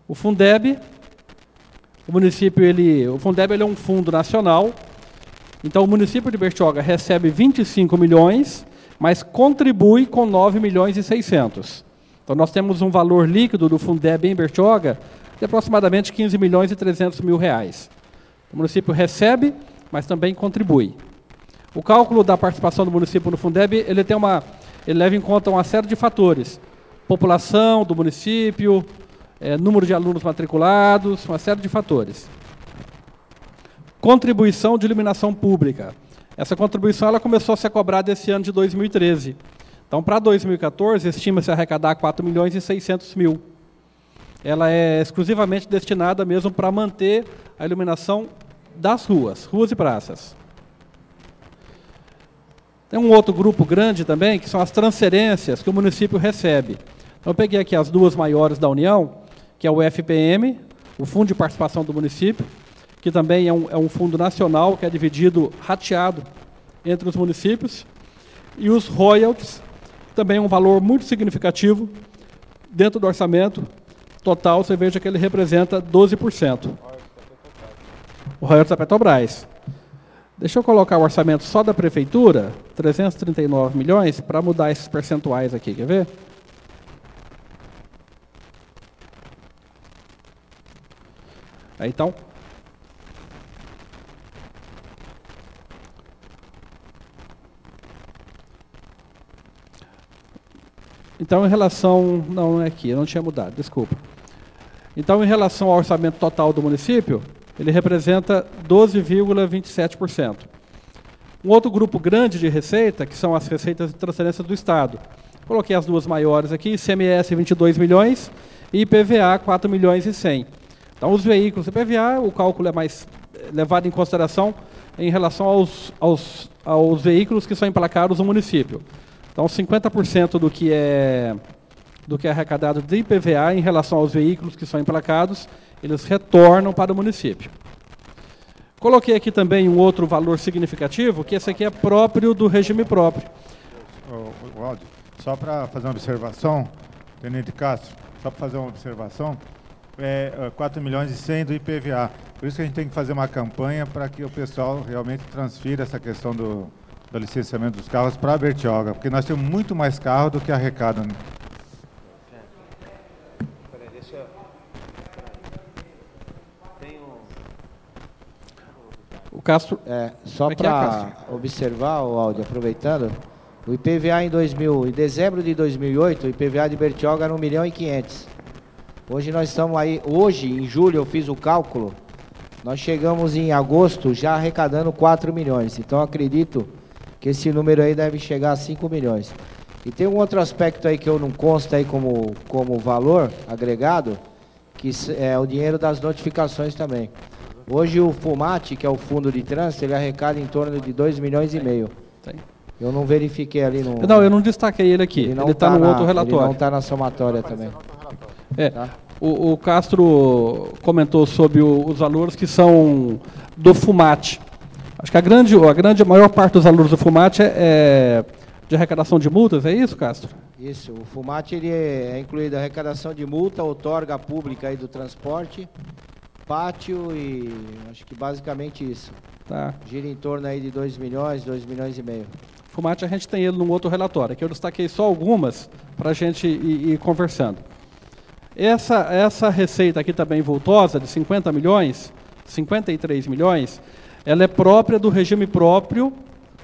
O Fundeb, o Fundeb ele é um fundo nacional, então o município de Bertioga recebe 25 milhões, mas contribui com 9 milhões e 600. Então, nós temos um valor líquido do Fundeb em Bertioga de aproximadamente 15 milhões e 300 mil reais. O município recebe, mas também contribui. O cálculo da participação do município no Fundeb, ele leva em conta uma série de fatores. População do município, número de alunos matriculados, uma série de fatores. Contribuição de iluminação pública. Essa contribuição ela começou a ser cobrada esse ano de 2013. Então, para 2014, estima-se arrecadar 4 milhões e 600 mil. Ela é exclusivamente destinada mesmo para manter a iluminação das ruas e praças. Tem um outro grupo grande também, que são as transferências que o município recebe. Então, eu peguei aqui as duas maiores da União, que é o FPM, o Fundo de Participação do Município, que também é um fundo nacional, que é dividido, rateado, entre os municípios, e os royalties, também é um valor muito significativo, dentro do orçamento total, você veja que ele representa 12%. O royalties da Petrobras. Deixa eu colocar o orçamento só da prefeitura, 339 milhões, para mudar esses percentuais aqui, quer ver? Aí, então, em relação... Não é aqui, eu não tinha mudado, desculpa. Então, em relação ao orçamento total do município, ele representa 12,27%. Um outro grupo grande de receita, que são as receitas de transferência do Estado. Coloquei as duas maiores aqui, ICMS 22 milhões e IPVA 4 milhões e 100. Então, os veículos IPVA, o cálculo é mais levado em consideração em relação aos veículos que são emplacados no município. Então, 50% do que é arrecadado de IPVA em relação aos veículos que são emplacados, eles retornam para o município. Coloquei aqui também um outro valor significativo, que esse aqui é próprio do regime próprio. Aldo, só para fazer uma observação, Tenente Castro, só para fazer uma observação, 4 milhões e 100 do IPVA. Por isso que a gente tem que fazer uma campanha para que o pessoal realmente transfira essa questão do licenciamento dos carros para a Bertioga, porque nós temos muito mais carro do que arrecada. Né? O Castro... Só para observar, Aldo, aproveitando, O IPVA em dezembro de 2008, o IPVA de Bertioga era 1.500.000. Hoje nós estamos aí, em julho eu fiz o cálculo, nós chegamos em agosto já arrecadando 4 milhões. Então acredito que esse número aí deve chegar a 5 milhões. E tem um outro aspecto aí que eu não consta aí como valor agregado, que é o dinheiro das notificações também. Hoje o FUMAT, que é o Fundo de Trânsito, ele arrecada em torno de 2,5 milhões. Eu não verifiquei ali no... Não, eu não destaquei ele aqui. Ele está no outro relatório. Ele não está na somatória também. Tá? O Castro comentou sobre os valores que são do FUMAT. Acho que a maior parte dos valores do FUMAT é de arrecadação de multas, é isso, Castro? Isso, o FUMAT ele é incluído a arrecadação de multa, outorga pública aí do transporte, pátio e acho que basicamente isso. Tá. Gira em torno aí de 2 milhões, 2,5 milhões. FUMAT a gente tem ele num outro relatório, aqui eu destaquei só algumas para a gente ir conversando. Essa receita aqui também vultosa, de 50 milhões, 53 milhões, ela é própria do regime próprio,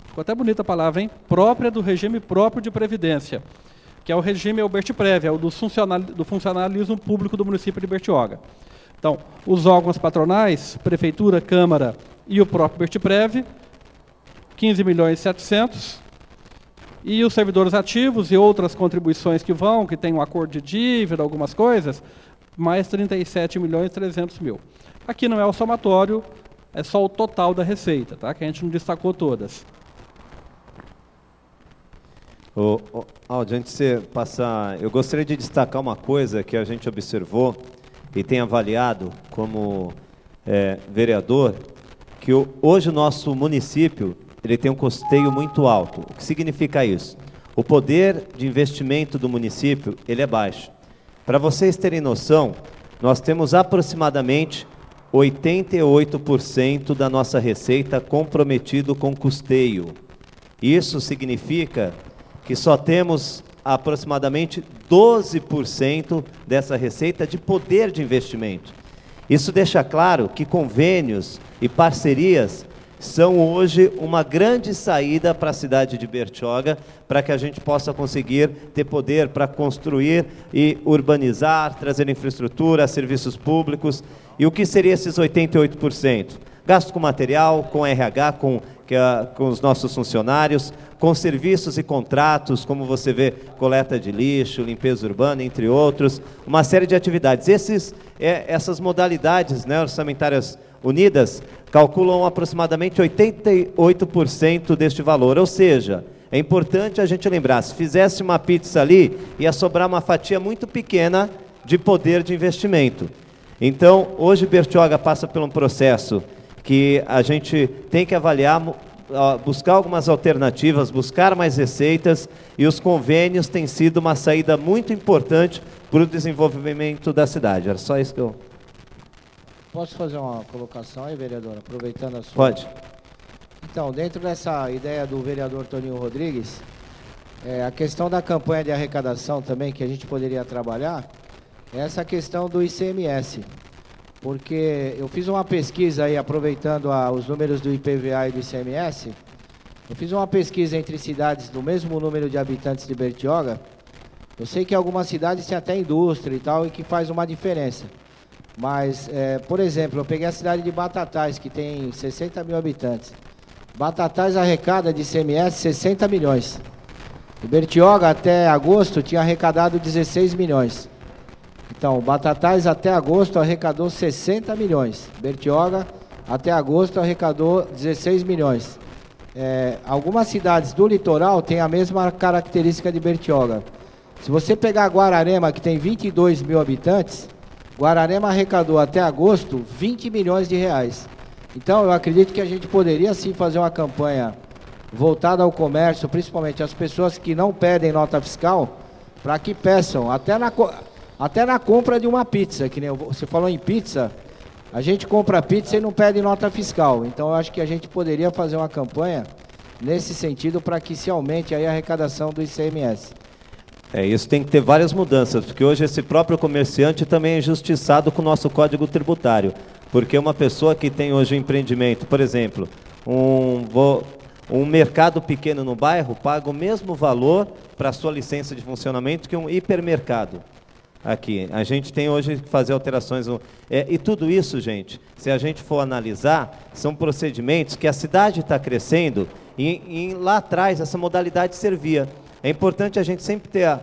ficou até bonita a palavra, hein? Própria do regime próprio de previdência, que é o regime Bertprev, é o do funcionalismo público do município de Bertioga. Então, os órgãos patronais, Prefeitura, Câmara e o próprio Bertprev, 15 milhões e 700, e os servidores ativos e outras contribuições que tem um acordo de dívida, algumas coisas, mais 37 milhões e 300 mil. Aqui não é o somatório, é só o total da receita, tá? Que a gente não destacou todas. Aldo, antes de você passar, eu gostaria de destacar uma coisa que a gente observou e tem avaliado como vereador, que hoje o nosso município ele tem um custeio muito alto. O que significa isso? O poder de investimento do município ele é baixo. Para vocês terem noção, nós temos aproximadamente 88% da nossa receita comprometido com custeio. Isso significa que só temos aproximadamente 12% dessa receita de poder de investimento. Isso deixa claro que convênios e parcerias são hoje uma grande saída para a cidade de Bertioga, para que a gente possa conseguir ter poder para construir e urbanizar, trazer infraestrutura, serviços públicos. E o que seria esses 88%? Gasto com material, com RH, com os nossos funcionários, com serviços e contratos, como você vê, coleta de lixo, limpeza urbana, entre outros, uma série de atividades. Essas modalidades, né, orçamentárias unidas calculam aproximadamente 88% deste valor, ou seja, é importante a gente lembrar, se fizesse uma pizza ali, ia sobrar uma fatia muito pequena de poder de investimento. Então, hoje Bertioga passa por um processo que a gente tem que avaliar, buscar algumas alternativas, buscar mais receitas, e os convênios têm sido uma saída muito importante para o desenvolvimento da cidade. Era só isso que eu... Posso fazer uma colocação aí, vereador, aproveitando a sua... Pode. Então, dentro dessa ideia do vereador Toninho Rodrigues, a questão da campanha de arrecadação também, que a gente poderia trabalhar, é essa questão do ICMS. Porque eu fiz uma pesquisa aí, aproveitando os números do IPVA e do ICMS, eu fiz uma pesquisa entre cidades do mesmo número de habitantes de Bertioga. Eu sei que algumas cidades têm até indústria e tal, e que faz uma diferença. Mas, por exemplo, eu peguei a cidade de Batatais, que tem 60 mil habitantes. Batatais arrecada de ICMS 60 milhões. E Bertioga, até agosto, tinha arrecadado 16 milhões. Então, Batatais, até agosto, arrecadou 60 milhões. Bertioga, até agosto, arrecadou 16 milhões. Algumas cidades do litoral têm a mesma característica de Bertioga. Se você pegar Guararema, que tem 22 mil habitantes... Guararema arrecadou até agosto 20 milhões de reais. Então, eu acredito que a gente poderia sim fazer uma campanha voltada ao comércio, principalmente as pessoas que não pedem nota fiscal, para que peçam, até na compra de uma pizza, que nem você falou em pizza, a gente compra pizza e não pede nota fiscal. Então, eu acho que a gente poderia fazer uma campanha nesse sentido para que se aumente aí a arrecadação do ICMS. Isso tem que ter várias mudanças, porque hoje esse próprio comerciante também é injustiçado com o nosso Código Tributário, porque uma pessoa que tem hoje um empreendimento, por exemplo, vou Um mercado pequeno no bairro paga o mesmo valor para a sua licença de funcionamento que um hipermercado. Aqui, a gente tem hoje que fazer alterações. E tudo isso, gente, se a gente for analisar, são procedimentos que a cidade está crescendo e lá atrás essa modalidade servia. É importante a gente sempre ter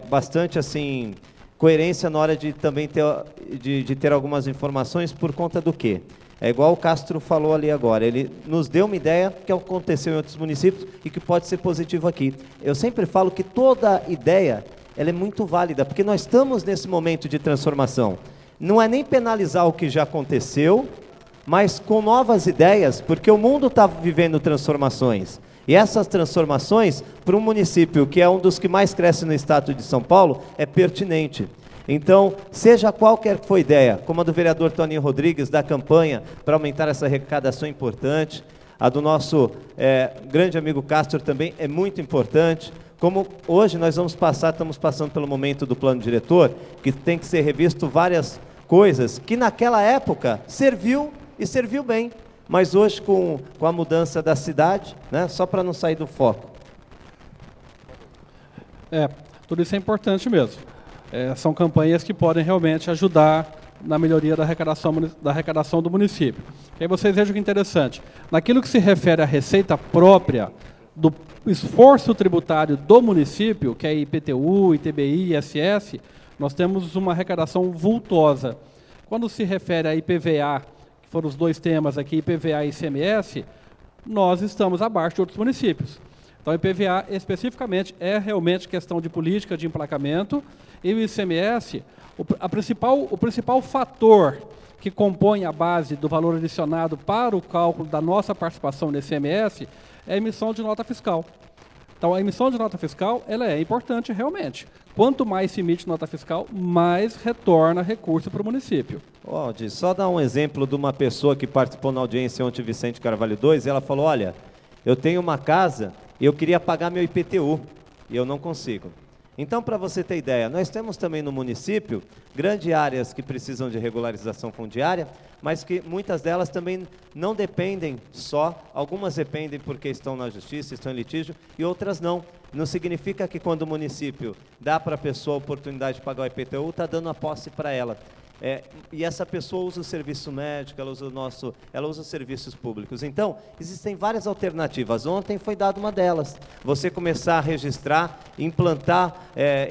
bastante assim, coerência na hora de também ter algumas informações por conta do quê? É igual o Castro falou ali agora, ele nos deu uma ideia que aconteceu em outros municípios e que pode ser positivo aqui. Eu sempre falo que toda ideia ela é muito válida, porque nós estamos nesse momento de transformação. Não é nem penalizar o que já aconteceu, mas com novas ideias, porque o mundo está vivendo transformações. E essas transformações, para um município que é um dos que mais cresce no estado de São Paulo, é pertinente. Então, seja qualquer que for a ideia, como a do vereador Toninho Rodrigues, da campanha para aumentar essa arrecadação importante, a do nosso grande amigo Castro também é muito importante. Como hoje nós estamos passando pelo momento do plano diretor, que tem que ser revisto várias coisas, que naquela época serviu e serviu bem, mas hoje com a mudança da cidade, né, só para não sair do foco. Tudo isso é importante mesmo. São campanhas que podem realmente ajudar na melhoria da arrecadação do município. E aí vocês vejam que interessante. Naquilo que se refere à receita própria do esforço tributário do município, que é IPTU, ITBI, ISS, nós temos uma arrecadação vultosa. Quando se refere a IPVA, que foram os dois temas aqui, IPVA e ICMS, nós estamos abaixo de outros municípios. Então, o IPVA, especificamente, é realmente questão de política de emplacamento, e o ICMS, o principal fator que compõe a base do valor adicionado para o cálculo da nossa participação no ICMS é a emissão de nota fiscal. Então, a emissão de nota fiscal ela é importante realmente. Quanto mais se emite nota fiscal, mais retorna recurso para o município. Aldi, só dar um exemplo de uma pessoa que participou na audiência ontem, Vicente Carvalho 2, e ela falou, olha, eu tenho uma casa e eu queria pagar meu IPTU, e eu não consigo. Então, para você ter ideia, nós temos também no município grandes áreas que precisam de regularização fundiária, mas que muitas delas também não dependem só, algumas dependem porque estão na justiça, estão em litígio, e outras não. Não significa que quando o município dá para a pessoa a oportunidade de pagar o IPTU, está dando a posse para ela. E essa pessoa usa o serviço médico, ela usa os serviços públicos. Então, existem várias alternativas. Ontem foi dada uma delas. Você começar a registrar, implantar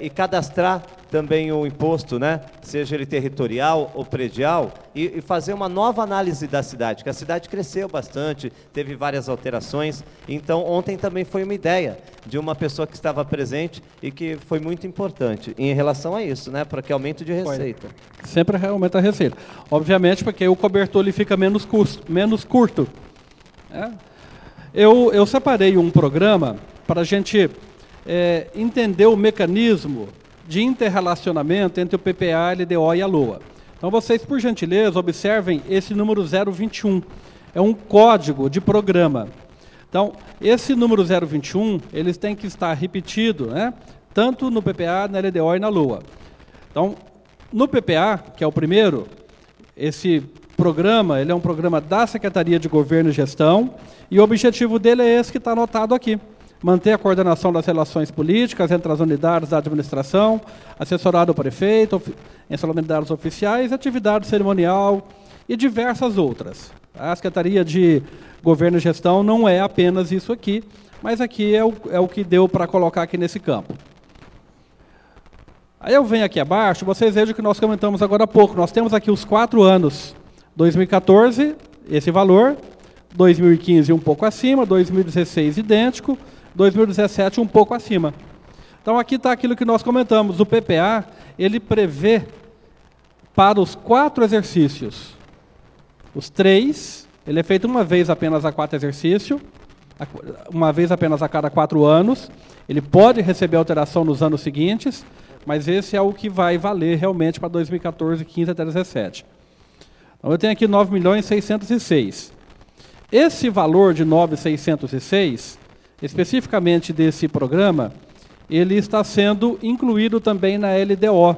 e cadastrar também o imposto, né? Seja ele territorial ou predial, e fazer uma nova análise da cidade, que a cidade cresceu bastante, teve várias alterações. Então, ontem também foi uma ideia de uma pessoa que estava presente e que foi muito importante em relação a isso, né? Para que aumento de receita. Sempre aumenta a receita. Obviamente, porque o cobertor ele fica menos curto. Eu separei um programa para a gente entender o mecanismo de interrelacionamento entre o PPA, a LDO e a LOA. Então, vocês, por gentileza, observem esse número 021. É um código de programa. Então, esse número 021, eles têm que estar repetido, né? Tanto no PPA, na LDO e na LOA. Então, no PPA, que é o primeiro, esse programa, ele é um programa da Secretaria de Governo e Gestão, e o objetivo dele é esse que está anotado aqui. Manter a coordenação das relações políticas entre as unidades da administração, assessorado ao prefeito, em solenidades oficiais, atividade cerimonial e diversas outras. A Secretaria de Governo e Gestão não é apenas isso aqui, mas aqui é o que deu para colocar aqui nesse campo. Aí eu venho aqui abaixo, vocês vejam que nós comentamos agora há pouco. Nós temos aqui os 4 anos. 2014, esse valor. 2015, um pouco acima. 2016, idêntico. 2017, um pouco acima. Então, aqui está aquilo que nós comentamos. O PPA, ele prevê para os 4 exercícios. Os 3, ele é feito uma vez apenas a 4 exercícios, uma vez apenas a cada 4 anos. Ele pode receber alteração nos anos seguintes, mas esse é o que vai valer realmente para 2014, 15 até 17. Então, eu tenho aqui 9.606. Esse valor de 9.606, especificamente desse programa, ele está sendo incluído também na LDO.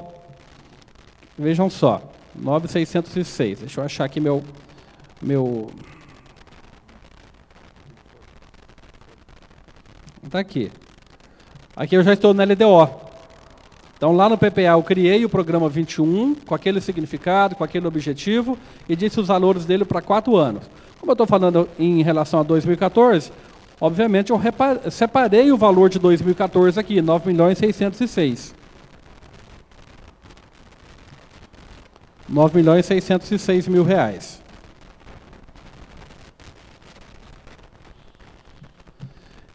Vejam só, 9.606. Deixa eu achar aqui meu... Está aqui. Aqui eu já estou na LDO. Então, lá no PPA, eu criei o programa 21, com aquele significado, com aquele objetivo, e disse os valores dele para 4 anos. Como eu estou falando em relação a 2014, obviamente eu separei o valor de 2014 aqui, 9.606. 9.606 mil reais.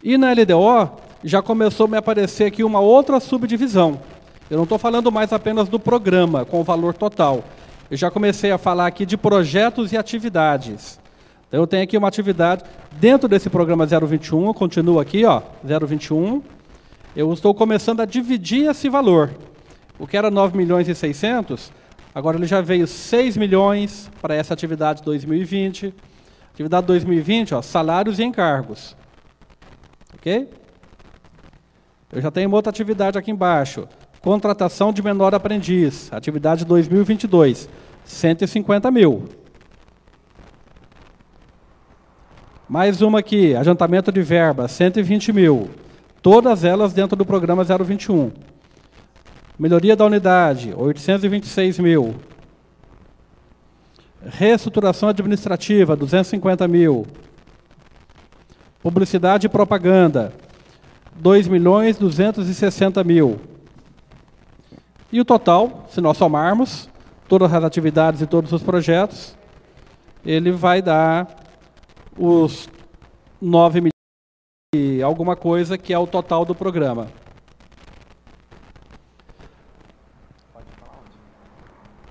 E na LDO, já começou a me aparecer aqui uma outra subdivisão. Eu não estou falando mais apenas do programa, com o valor total. Eu já comecei a falar aqui de projetos e atividades. Então, eu tenho aqui uma atividade dentro desse programa 021, eu continuo aqui, ó, 021. Eu estou começando a dividir esse valor. O que era 9.600.000, agora ele já veio 6 milhões para essa atividade 2020. Atividade 2020, ó, salários e encargos. Ok? Eu já tenho uma outra atividade aqui embaixo. Contratação de menor aprendiz. Atividade 2022. 150 mil. Mais uma aqui. Adiantamento de verba. 120 mil. Todas elas dentro do programa 021. Melhoria da unidade. 826 mil. Reestruturação administrativa. 250 mil. Publicidade e propaganda. 2.260.000. E o total, se nós somarmos todas as atividades e todos os projetos, ele vai dar os 9 milhões e alguma coisa, que é o total do programa.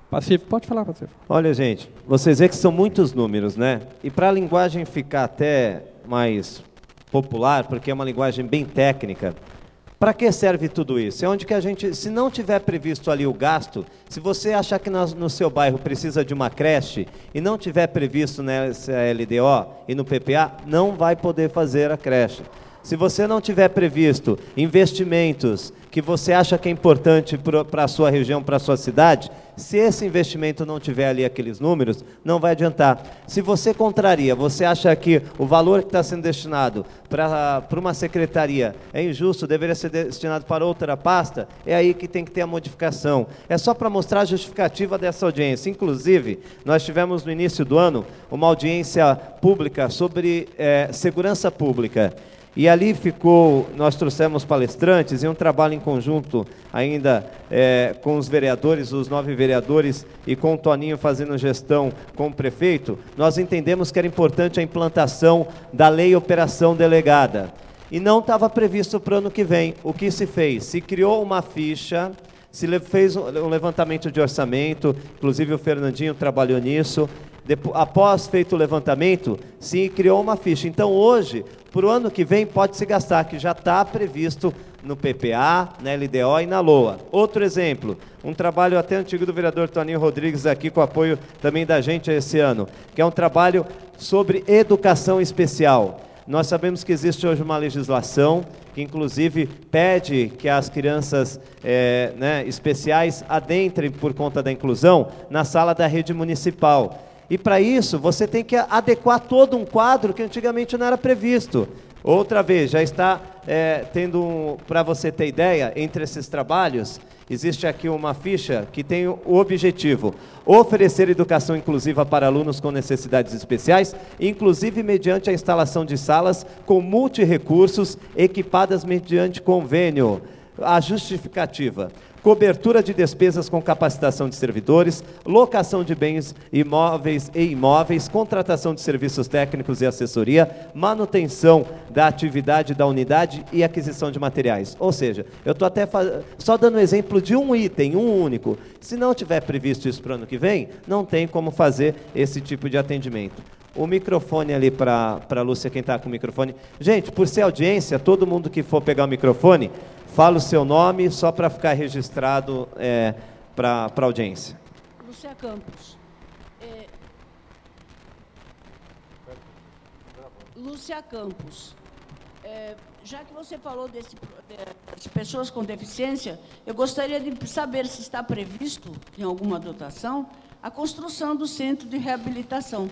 Pacífico, pode falar, Pacífico. Olha, gente, vocês veem que são muitos números, né? E para a linguagem ficar até mais popular, porque é uma linguagem bem técnica, para que serve tudo isso? É onde que a gente, se não tiver previsto ali o gasto, se você achar que no seu bairro precisa de uma creche e não tiver previsto nessa LDO e no PPA, não vai poder fazer a creche. Se você não tiver previsto investimentos que você acha que é importante para a sua região, para a sua cidade, se esse investimento não tiver ali aqueles números, não vai adiantar. Se você contraria, você acha que o valor que está sendo destinado para uma secretaria é injusto, deveria ser destinado para outra pasta, é aí que tem que ter a modificação. É só para mostrar a justificativa dessa audiência. Inclusive, nós tivemos no início do ano uma audiência pública sobre segurança pública. E ali nós trouxemos palestrantes e um trabalho em conjunto ainda com os vereadores, os 9 vereadores, e com o Toninho fazendo gestão com o prefeito. Nós entendemos que era importante a implantação da lei operação delegada. E não estava previsto para o ano que vem. O que se fez? Se criou uma ficha, se fez um levantamento de orçamento, inclusive o Fernandinho trabalhou nisso. Após feito o levantamento, se criou uma ficha. Então, hoje, para o ano que vem, pode se gastar, que já está previsto no PPA, na LDO e na LOA. Outro exemplo, um trabalho até antigo do vereador Toninho Rodrigues, aqui com apoio também da gente esse ano, que é um trabalho sobre educação especial. Nós sabemos que existe hoje uma legislação que, inclusive, pede que as crianças especiais adentrem, por conta da inclusão, na sala da rede municipal. E para isso, você tem que adequar todo um quadro que antigamente não era previsto. Outra vez, já está tendo, para você ter ideia, entre esses trabalhos, existe aqui uma ficha que tem o objetivo: oferecer educação inclusiva para alunos com necessidades especiais, inclusive mediante a instalação de salas com multirrecursos equipadas mediante convênio. A justificativa: cobertura de despesas com capacitação de servidores, locação de bens imóveis e imóveis, contratação de serviços técnicos e assessoria, manutenção da atividade da unidade e aquisição de materiais. Ou seja, eu estou até só dando exemplo de um item, um único. Se não tiver previsto isso para o ano que vem, não tem como fazer esse tipo de atendimento. O microfone ali para a Lúcia, quem está com o microfone. Gente, por ser audiência, todo mundo que for pegar o microfone, fala o seu nome, só para ficar registrado para a audiência. Lúcia Campos. Lúcia Campos. Já que você falou das pessoas com deficiência, eu gostaria de saber se está previsto, em alguma dotação, a construção do centro de reabilitação.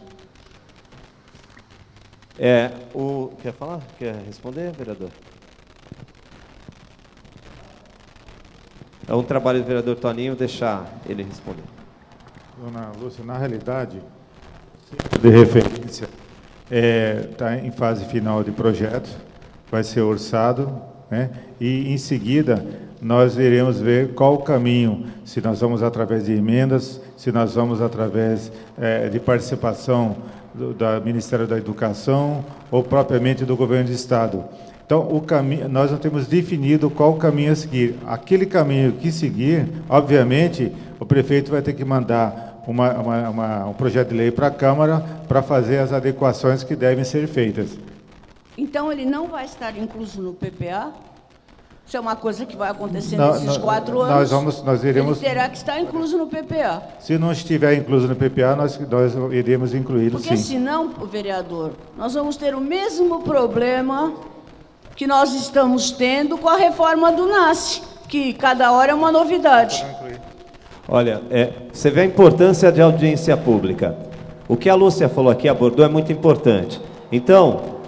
Quer falar? Quer responder, vereador? É um trabalho do vereador Toninho, deixar ele responder. Dona Lúcia, na realidade, o centro de referência está em fase final de projeto, vai ser orçado, né? E, em seguida, nós iremos ver qual o caminho, se nós vamos através de emendas, se nós vamos através de participação do Ministério da Educação ou propriamente do Governo do Estado. Então, o caminho, nós não temos definido qual o caminho a seguir. Aquele caminho que seguir, obviamente, o prefeito vai ter que mandar um projeto de lei para a Câmara para fazer as adequações que devem ser feitas. Então, ele não vai estar incluso no PPA? Isso é uma coisa que vai acontecer nesses 4 anos? Nós iremos... Ele terá que estar incluso no PPA. Se não estiver incluso no PPA, nós iremos incluí-lo, sim. Porque senão, vereador, nós vamos ter o mesmo problema que nós estamos tendo com a reforma do NASCE, que cada hora é uma novidade. Olha, você vê a importância de audiência pública. O que a Lúcia falou aqui, abordou, é muito importante. Então,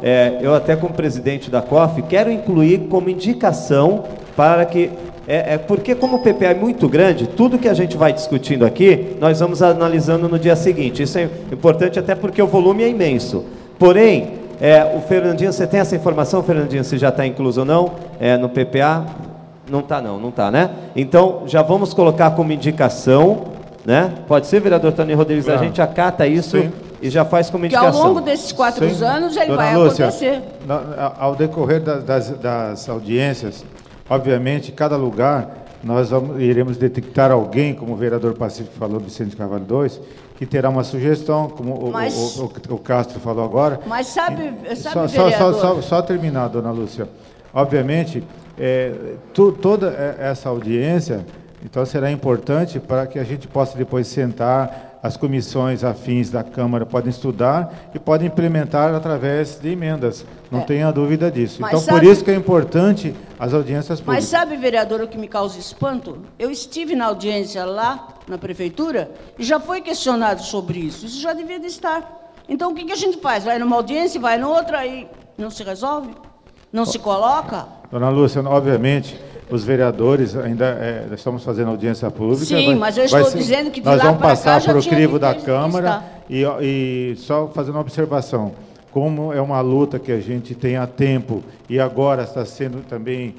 eu até como presidente da COF, quero incluir como indicação para que... porque como o PPA é muito grande, tudo que a gente vai discutindo aqui, nós vamos analisando no dia seguinte. Isso é importante até porque o volume é imenso. Porém, o Fernandinho, você tem essa informação, Fernandinho, se já está incluso ou não no PPA? Não está, né? Então, já vamos colocar como indicação, né? Pode ser, vereador Toninho Rodrigues, claro. A gente acata isso, sim, e já faz como indicação. Que ao longo desses 4 anos ele vai acontecer. Ao decorrer das audiências, obviamente, cada lugar, nós iremos detectar alguém, como o vereador Pacífico falou, Vicente Carvalho II, que terá uma sugestão, como o Castro falou agora. Mas sabe vereador... Só terminar, dona Lúcia. Obviamente, toda essa audiência, então, será importante para que a gente possa depois sentar, as comissões afins da Câmara podem estudar e podem implementar através de emendas. Não tenha dúvida disso. Mas então, por isso que é importante as audiências públicas. Mas sabe, vereador, o que me causa espanto? Eu estive na audiência lá, na Prefeitura, e já foi questionado sobre isso. Isso já devia de estar. Então, o que a gente faz? Vai numa audiência, vai noutra e não se resolve? Não se coloca? Dona Lúcia, obviamente... Os vereadores ainda estamos fazendo audiência pública. Sim, mas eu estou dizendo que de lá nós vamos passar por o crivo da que Câmara e só fazendo uma observação. Como é uma luta que a gente tem há tempo e agora está sendo também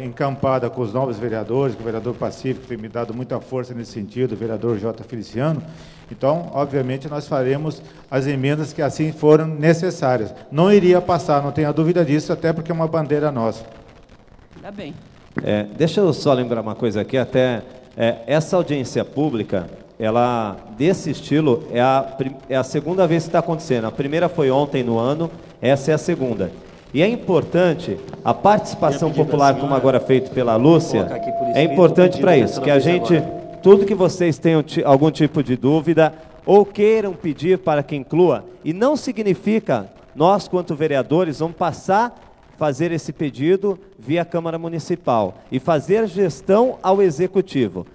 encampada com os novos vereadores, que o vereador Pacífico tem me dado muita força nesse sentido, o vereador J. Feliciano. Então, obviamente, nós faremos as emendas que assim foram necessárias. Não iria passar, não tenha dúvida disso, até porque é uma bandeira nossa. Tá bem. Deixa eu só lembrar uma coisa aqui, essa audiência pública, ela, desse estilo, é a segunda vez que está acontecendo. A primeira foi ontem no ano, essa é a segunda. E é importante, a participação popular, como agora feito pela Lúcia, é importante para isso, que a gente, tudo que vocês tenham algum tipo de dúvida, ou queiram pedir para que inclua, e não significa, nós, quanto vereadores, vamos fazer esse pedido via Câmara Municipal e fazer gestão ao Executivo.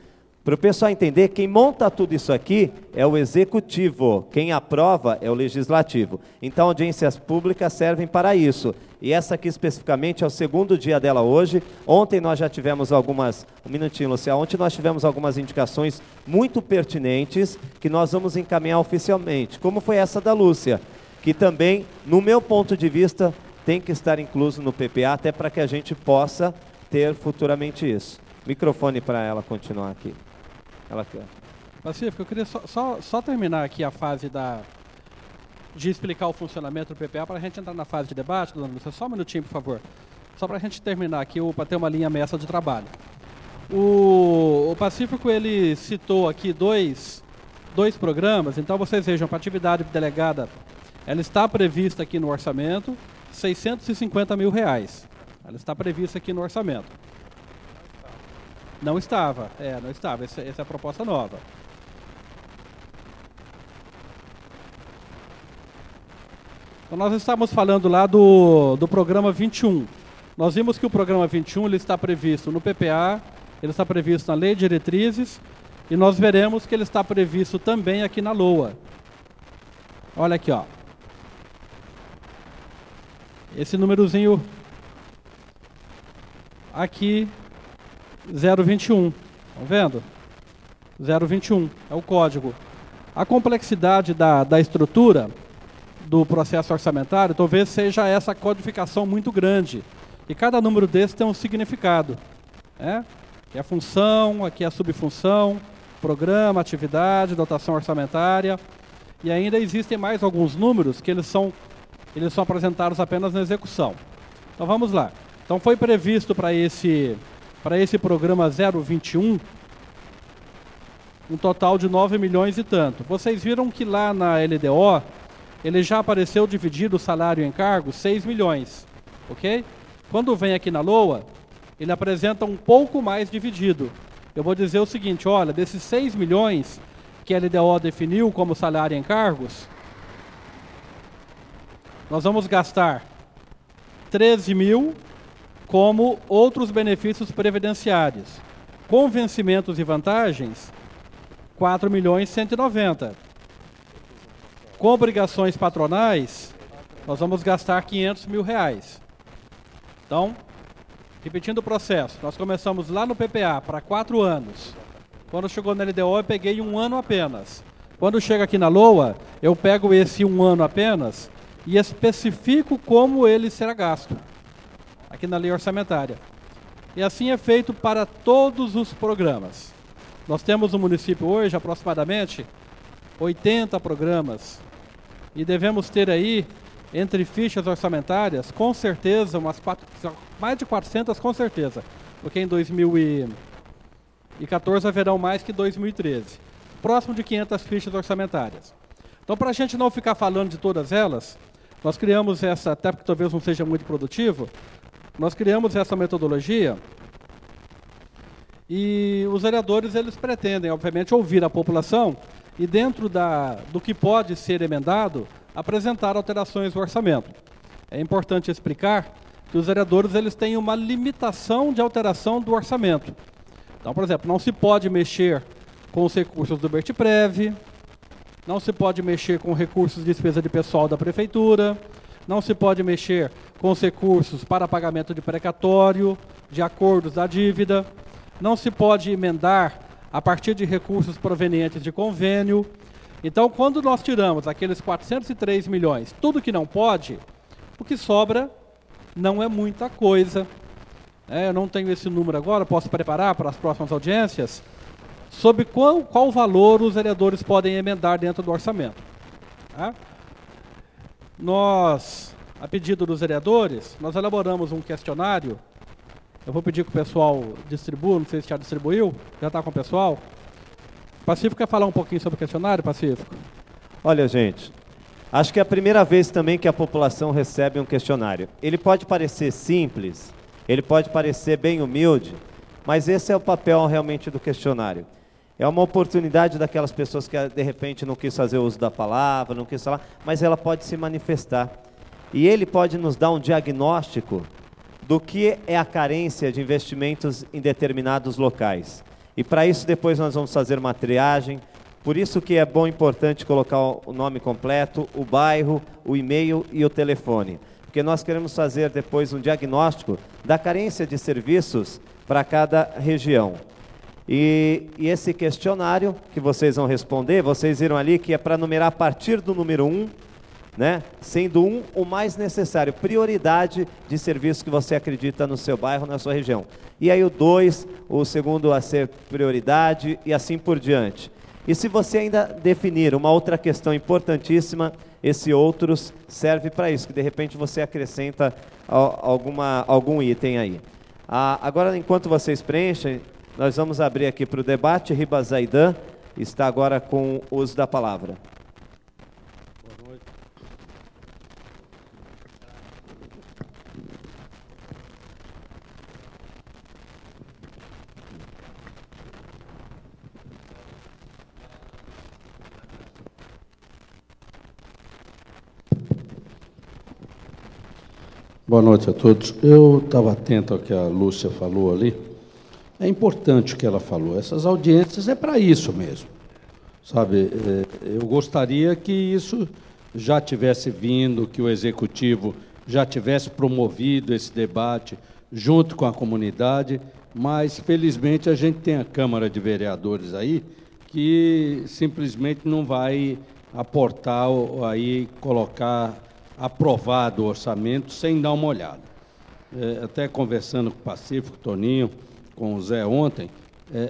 Para o pessoal entender, quem monta tudo isso aqui é o Executivo, quem aprova é o Legislativo. Então, audiências públicas servem para isso. E essa aqui especificamente é o segundo dia dela hoje. Ontem nós já tivemos algumas... Um minutinho, Luciano. Ontem nós tivemos algumas indicações muito pertinentes que nós vamos encaminhar oficialmente, como foi essa da Lúcia, que também, no meu ponto de vista, tem que estar incluso no PPA, até para que a gente possa ter futuramente isso. Microfone para ela continuar aqui. Ela quer. Pacífico, eu queria só terminar aqui a fase de explicar o funcionamento do PPA para a gente entrar na fase de debate, dona Lúcia. Só um minutinho, por favor. Só para a gente terminar aqui, para ter uma linha mestra de trabalho. O Pacífico, ele citou aqui dois programas, então vocês vejam, para a atividade delegada, ela está prevista aqui no orçamento, R$650 mil. Ela está prevista aqui no orçamento. Não estava. Não estava. Essa é a proposta nova. Então, nós estávamos falando lá do programa 21. Nós vimos que o programa 21 ele está previsto no PPA, ele está previsto na Lei de Diretrizes, e nós veremos que ele está previsto também aqui na LOA. Olha aqui, ó. Esse númerozinho aqui 021. Estão vendo? 021 é o código. A complexidade da estrutura do processo orçamentário talvez seja essa codificação muito grande. E cada número desse tem um significado. Aqui é a função, aqui é a subfunção, programa, atividade, dotação orçamentária. E ainda existem mais alguns números que eles são apresentados apenas na execução. Então vamos lá. Então foi previsto para esse programa 021 um total de 9 milhões e tanto. Vocês viram que lá na LDO ele já apareceu dividido o salário em cargos 6 milhões. Ok? Quando vem aqui na LOA, ele apresenta um pouco mais dividido. Eu vou dizer o seguinte, olha, desses 6 milhões que a LDO definiu como salário em cargos, nós vamos gastar 13 mil como outros benefícios previdenciários. Com vencimentos e vantagens, 4 milhões e 190. Com obrigações patronais, nós vamos gastar 500 mil reais. Então, repetindo o processo, nós começamos lá no PPA para 4 anos. Quando chegou na LDO, eu peguei 1 ano apenas. Quando chega aqui na LOA, eu pego esse 1 ano apenas e especifico como ele será gasto, aqui na lei orçamentária. E assim é feito para todos os programas. Nós temos no município hoje aproximadamente 80 programas e devemos ter aí, entre fichas orçamentárias, com certeza, mais de 400 com certeza, porque em 2014 haverão mais que 2013. Próximo de 500 fichas orçamentárias. Então, para a gente não ficar falando de todas elas, nós criamos essa, até porque talvez não seja muito produtivo, nós criamos essa metodologia e os vereadores, eles pretendem, obviamente, ouvir a população e dentro do que pode ser emendado, apresentar alterações no orçamento. É importante explicar que os vereadores, eles têm uma limitação de alteração do orçamento. Então, por exemplo, não se pode mexer com os recursos do Bertiprev, não se pode mexer com recursos de despesa de pessoal da prefeitura, não se pode mexer com os recursos para pagamento de precatório, de acordos da dívida, não se pode emendar a partir de recursos provenientes de convênio. Então, quando nós tiramos aqueles 403 milhões, tudo que não pode, o que sobra não é muita coisa. Eu não tenho esse número agora, posso preparar para as próximas audiências, sobre qual valor os vereadores podem emendar dentro do orçamento. Nós, a pedido dos vereadores, nós elaboramos um questionário. Eu vou pedir que o pessoal distribua, não sei se já distribuiu, já está com o pessoal. Pacífico quer falar um pouquinho sobre o questionário, Pacífico? Olha, gente, acho que é a primeira vez também que a população recebe um questionário. Ele pode parecer simples, ele pode parecer bem humilde, mas esse é o papel realmente do questionário. É uma oportunidade daquelas pessoas que, de repente, não quis fazer uso da palavra, não quis falar, mas ela pode se manifestar. E ele pode nos dar um diagnóstico do que é a carência de investimentos em determinados locais. E para isso depois nós vamos fazer uma triagem, por isso que é bom e importante colocar o nome completo, o bairro, o e-mail e o telefone. Porque nós queremos fazer depois um diagnóstico da carência de serviços para cada região. E esse questionário que vocês vão responder, vocês viram ali que é para numerar a partir do número 1, né? Sendo 1 o mais necessário, prioridade de serviço que você acredita no seu bairro, na sua região. E aí o 2, o segundo a ser prioridade e assim por diante. E se você ainda definir uma outra questão importantíssima, esse outros serve para isso, que de repente você acrescenta algum item aí. Agora, enquanto vocês preenchem, nós vamos abrir aqui para o debate. Ribas Zaidan está agora com o uso da palavra. Boa noite a todos. Eu estava atento ao que a Lúcia falou ali. É importante o que ela falou. Essas audiências é para isso mesmo. Sabe, eu gostaria que isso já tivesse vindo, que o Executivo já tivesse promovido esse debate junto com a comunidade mas, felizmente, a gente tem a Câmara de Vereadores aí, que simplesmente não vai aportar, aí, colocar aprovado o orçamento sem dar uma olhada. Até conversando com o Pacífico, Toninho, com o Zé ontem,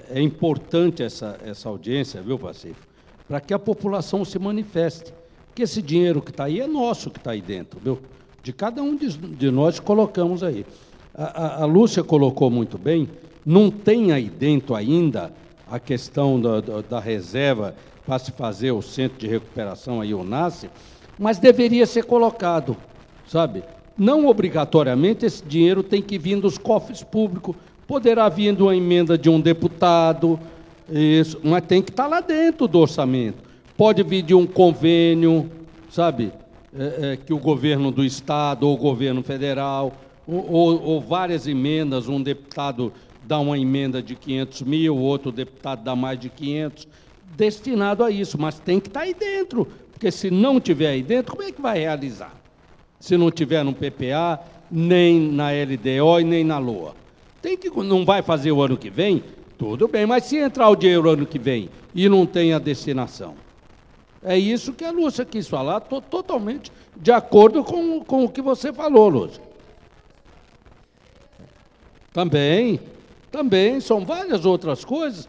é importante essa audiência, viu, Pacífico, para que a população se manifeste. Porque esse dinheiro que está aí é nosso, que está aí dentro, viu? De cada um de nós colocamos aí. A Lúcia colocou muito bem, não tem aí dentro ainda a questão da reserva para se fazer o centro de recuperação aí, o NASCE, mas deveria ser colocado, sabe? Não obrigatoriamente esse dinheiro tem que vir dos cofres públicos, poderá vir de uma emenda de um deputado, isso, mas tem que estar lá dentro do orçamento. Pode vir de um convênio, sabe, que o governo do Estado ou o governo federal, ou várias emendas, um deputado dá uma emenda de 500 mil, outro deputado dá mais de 500, destinado a isso, mas tem que estar aí dentro, porque se não tiver aí dentro, como é que vai realizar? Se não tiver no PPA, nem na LDO e nem na LOA. Não vai fazer o ano que vem? Tudo bem, mas se entrar o dinheiro ano que vem e não tem a destinação? É isso que a Lúcia quis falar, estou totalmente de acordo com o que você falou, Lúcia. Também, são várias outras coisas.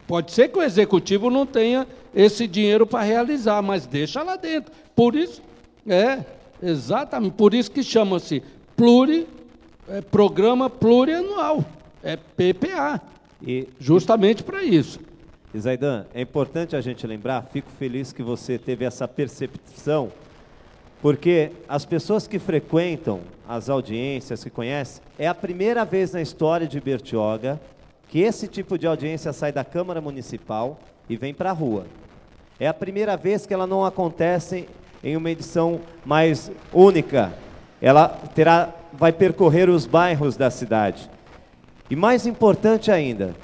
Pode ser que o Executivo não tenha esse dinheiro para realizar, mas deixa lá dentro. Por isso, exatamente, por isso que chama-se Programa Plurianual, PPA, e justamente para isso. E Zaidan, é importante a gente lembrar, fico feliz que você teve essa percepção, porque as pessoas que frequentam as audiências, que conhecem, é a primeira vez na história de Bertioga que esse tipo de audiência sai da Câmara Municipal e vem para a rua. É a primeira vez que ela não acontece em uma edição mais única. Ela vai percorrer os bairros da cidade. E mais importante ainda,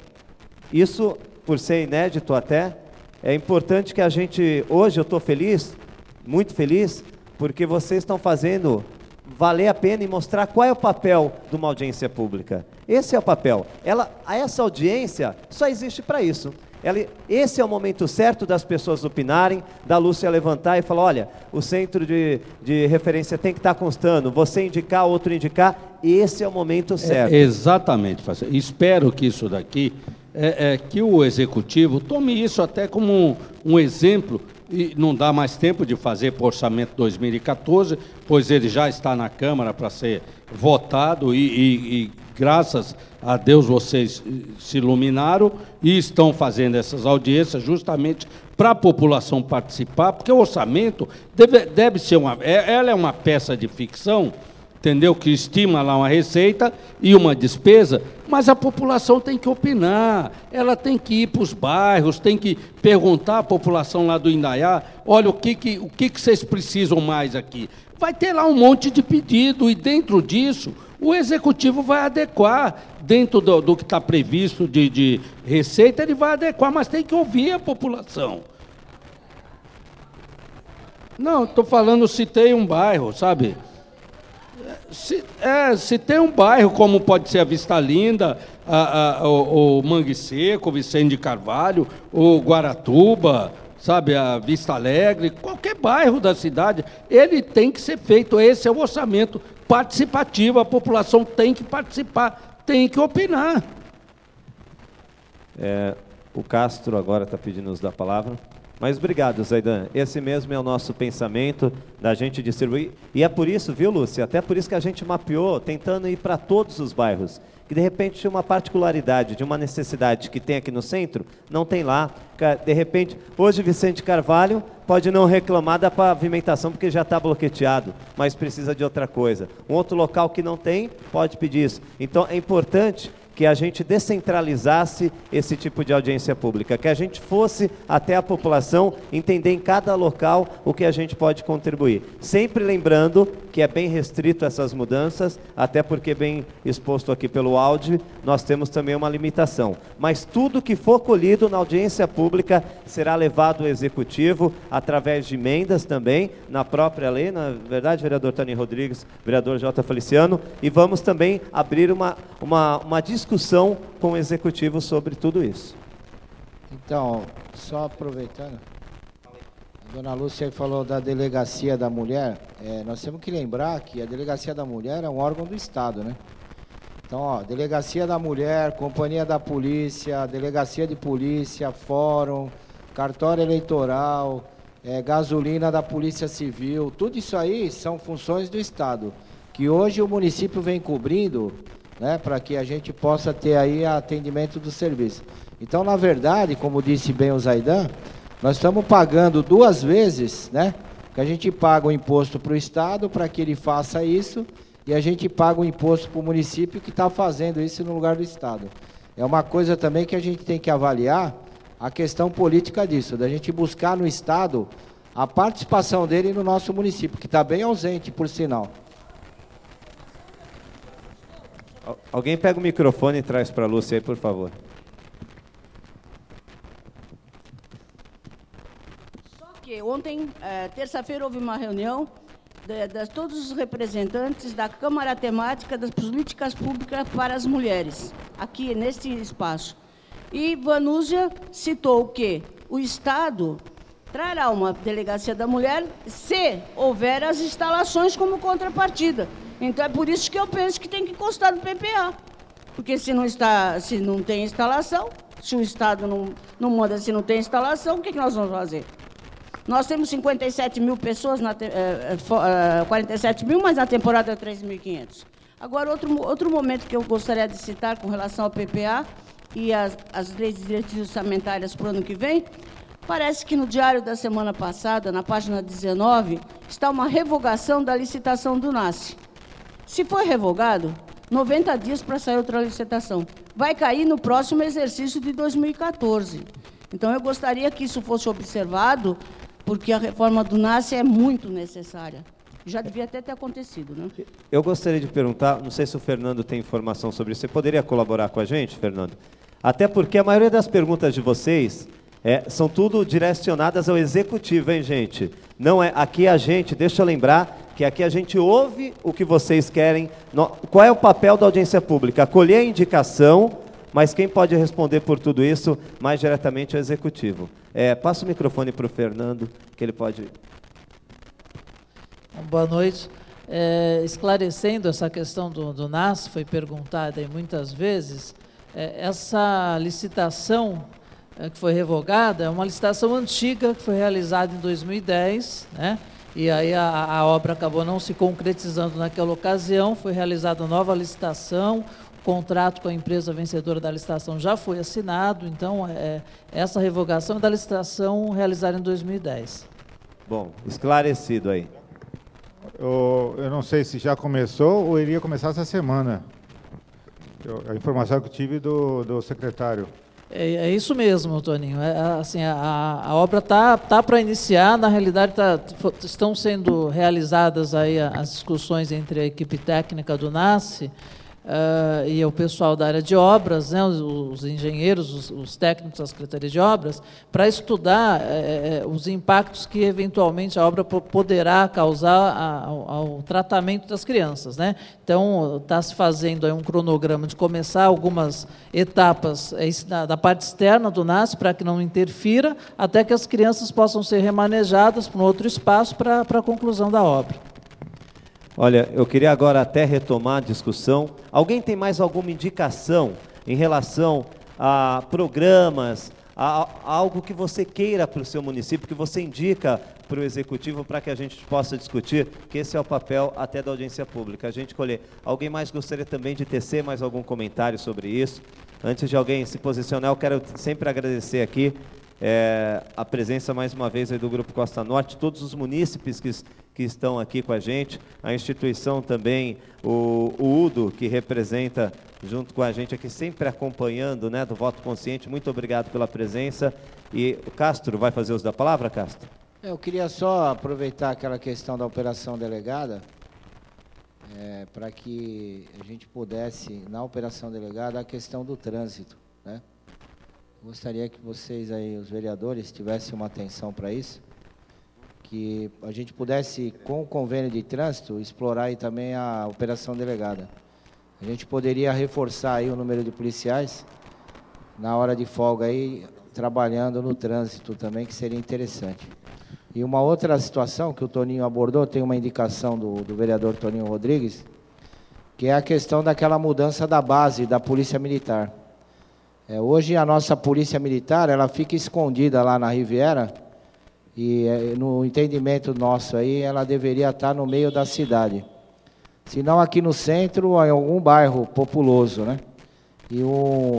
isso, por ser inédito até, é importante que a gente, hoje eu estou feliz, muito feliz, porque vocês estão fazendo valer a pena e mostrar qual é o papel de uma audiência pública. Esse é o papel. Essa audiência só existe para isso. Esse é o momento certo das pessoas opinarem, da Lúcia levantar e falar, olha, o centro de referência tem que estar constando, você indicar, outro indicar, esse é o momento certo. Exatamente, espero que isso daqui, que o Executivo tome isso até como um exemplo, e não dá mais tempo de fazer para o orçamento 2014, pois ele já está na Câmara para ser votado e graças a Deus vocês se iluminaram e estão fazendo essas audiências justamente para a população participar, porque o orçamento deve ser ela é uma peça de ficção, entendeu? Que estima lá uma receita e uma despesa, mas a população tem que opinar, ela tem que ir para os bairros, tem que perguntar à população lá do Indaiá, olha, o que vocês precisam mais aqui? Vai ter lá um monte de pedido e dentro disso o Executivo vai adequar, dentro do que está previsto de receita, ele vai adequar, mas tem que ouvir a população. Não, estou falando, citei um bairro, sabe? Se tem um bairro, como pode ser a Vista Linda, o Mangue Seco, o Vicente de Carvalho, o Guaratuba, sabe, a Vista Alegre, qualquer bairro da cidade, ele tem que ser feito, esse é o orçamento participativo, a população tem que participar, tem que opinar. O Castro agora está pedindo nos dar a palavra. Mas obrigado, Zaidan. Esse mesmo é o nosso pensamento da gente distribuir. E é por isso, viu, Lúcia? Até por isso que a gente mapeou, tentando ir para todos os bairros. Que de repente tinha uma particularidade, de uma necessidade que tem aqui no centro, não tem lá. De repente, hoje Vicente Carvalho pode não reclamar da pavimentação porque já está bloqueteado, mas precisa de outra coisa. Um outro local que não tem, pode pedir isso. Então é importante que a gente descentralizasse esse tipo de audiência pública, que a gente fosse até a população entender em cada local o que a gente pode contribuir. Sempre lembrando que é bem restrito essas mudanças, até porque bem exposto aqui pelo áudio, nós temos também uma limitação. Mas tudo que for colhido na audiência pública será levado ao Executivo através de emendas também, na própria lei, na verdade, vereador Toninho Rodrigues, vereador J. Feliciano, e vamos também abrir uma discussão discussão com o Executivo sobre tudo isso. Então, só aproveitando, a dona Lúcia falou da Delegacia da Mulher. Nós temos que lembrar que a Delegacia da Mulher é um órgão do Estado, né? Então, ó, Delegacia da Mulher, Companhia da Polícia, Delegacia de Polícia, Fórum, Cartório Eleitoral, gasolina da Polícia Civil, tudo isso aí são funções do Estado, que hoje o município vem cobrindo, né, para que a gente possa ter aí atendimento do serviço. Então, na verdade, como disse bem o Zaidan, nós estamos pagando 2 vezes, né, que a gente paga o imposto para o Estado para que ele faça isso, e a gente paga o imposto para o município que está fazendo isso no lugar do Estado. É uma coisa também que a gente tem que avaliar a questão política disso, da gente buscar no Estado a participação dele no nosso município, que está bem ausente, por sinal. Alguém pega o microfone e traz para a Lúcia aí, por favor. Só que ontem, terça-feira, houve uma reunião de todos os representantes da Câmara Temática das Políticas Públicas para as Mulheres, aqui neste espaço. E Vanúzia citou que o Estado trará uma delegacia da mulher se houver as instalações como contrapartida. Então, é por isso que eu penso que tem que constar no PPA. Porque se não tem instalação, se o Estado não manda, se não tem instalação, o que nós vamos fazer? Nós temos 57 mil pessoas, 47 mil, mas na temporada é 3.500. Agora, outro momento que eu gostaria de citar com relação ao PPA e as leis de diretrizes orçamentárias para o ano que vem, parece que no diário da semana passada, na página 19, está uma revogação da licitação do NASCE. Se for revogado, 90 dias para sair outra licitação. Vai cair no próximo exercício de 2014. Então, eu gostaria que isso fosse observado, porque a reforma do NASCE é muito necessária. Já devia até ter acontecido, né? Eu gostaria de perguntar, não sei se o Fernando tem informação sobre isso, você poderia colaborar com a gente, Fernando? Até porque a maioria das perguntas de vocês são tudo direcionadas ao Executivo, hein, gente? Não é, aqui a gente, deixa eu lembrar, que aqui a gente ouve o que vocês querem. Qual é o papel da audiência pública? Acolher a indicação, mas quem pode responder por tudo isso mais diretamente é o Executivo. Passa o microfone para o Fernando, que ele pode... Boa noite. Esclarecendo essa questão do NAS, foi perguntada aí muitas vezes, essa licitação que foi revogada é uma licitação antiga que foi realizada em 2010, né? E aí a obra acabou não se concretizando naquela ocasião, foi realizada nova licitação, o contrato com a empresa vencedora da licitação já foi assinado, então essa revogação é da licitação realizada em 2010. Bom, esclarecido aí. Eu não sei se já começou ou iria começar essa semana. A informação que eu tive do secretário. É isso mesmo, Toninho. Assim, a obra tá para iniciar. Na realidade, estão sendo realizadas aí as discussões entre a equipe técnica do NASCE e o pessoal da área de obras, né, os engenheiros, os técnicos da Secretaria de Obras, para estudar os impactos que, eventualmente, a obra poderá causar ao tratamento das crianças, né? Então, está se fazendo aí um cronograma de começar algumas etapas da parte externa do NASCE, para que não interfira, até que as crianças possam ser remanejadas para um outro espaço para a conclusão da obra. Olha, eu queria agora até retomar a discussão. Alguém tem mais alguma indicação em relação a programas, a algo que você queira para o seu município, que você indica para o Executivo para que a gente possa discutir, que esse é o papel até da audiência pública, a gente colher. Alguém mais gostaria também de tecer mais algum comentário sobre isso? Antes de alguém se posicionar, eu quero sempre agradecer aqui a presença mais uma vez aí do Grupo Costa Norte, todos os munícipes que estão aqui com a gente, a instituição também, o UDO, que representa junto com a gente aqui, sempre acompanhando, né, do voto consciente. Muito obrigado pela presença. E o Castro vai fazer uso da palavra, Castro? Eu queria só aproveitar aquela questão da operação delegada, para que a gente pudesse, na operação delegada, a questão do trânsito, né? Gostaria que vocês aí, os vereadores, tivessem uma atenção para isso, que a gente pudesse, com o convênio de trânsito, explorar aí também a operação delegada. A gente poderia reforçar aí o número de policiais na hora de folga aí, trabalhando no trânsito também, que seria interessante. E uma outra situação que o Toninho abordou, tem uma indicação do vereador Toninho Rodrigues, que é a questão daquela mudança da base da Polícia Militar. Hoje a nossa Polícia Militar, ela fica escondida lá na Riviera, e no entendimento nosso aí, ela deveria estar no meio da cidade. Se não aqui no centro, em algum bairro populoso, né? E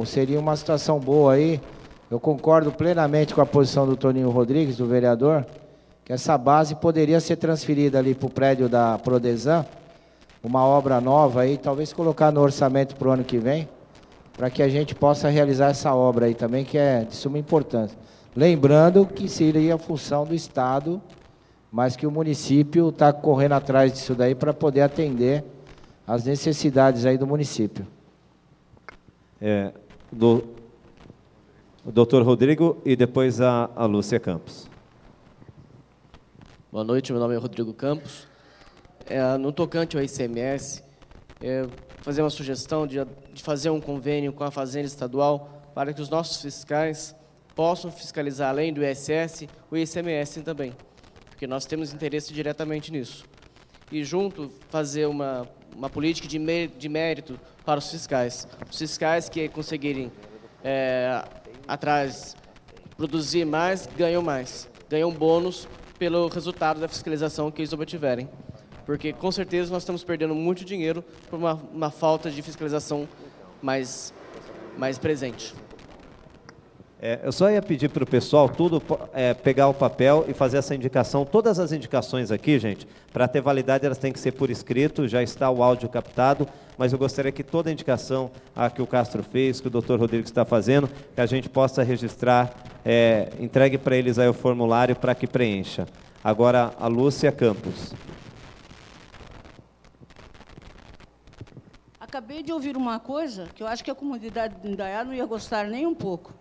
seria uma situação boa aí. Eu concordo plenamente com a posição do Toninho Rodrigues, do vereador, que essa base poderia ser transferida ali para o prédio da Prodesan, uma obra nova aí, talvez colocar no orçamento para o ano que vem, para que a gente possa realizar essa obra aí também, que é de suma importância. Lembrando que seria a função do Estado, mas que o município está correndo atrás disso daí para poder atender as necessidades aí do município. O doutor Rodrigo e depois a Lúcia Campos. Boa noite, meu nome é Rodrigo Campos. No tocante ao ICMS, fazer uma sugestão de fazer um convênio com a Fazenda Estadual para que os nossos fiscais possam fiscalizar, além do ISS, o ICMS também, porque nós temos interesse diretamente nisso. E junto, fazer uma política de mérito para os fiscais. Os fiscais que conseguirem, produzir mais, ganham bônus pelo resultado da fiscalização que eles obtiverem. Porque, com certeza, nós estamos perdendo muito dinheiro por uma falta de fiscalização mais presente. Eu só ia pedir para o pessoal pegar o papel e fazer essa indicação. Todas as indicações aqui, gente, para ter validade, elas têm que ser por escrito, já está o áudio captado, mas eu gostaria que toda a indicação que o Castro fez, que o doutor Rodrigo está fazendo, que a gente possa registrar, entregue para eles aí o formulário para que preencha. Agora, a Lúcia Campos. Acabei de ouvir uma coisa que eu acho que a comunidade de Indaiá não ia gostar nem um pouco.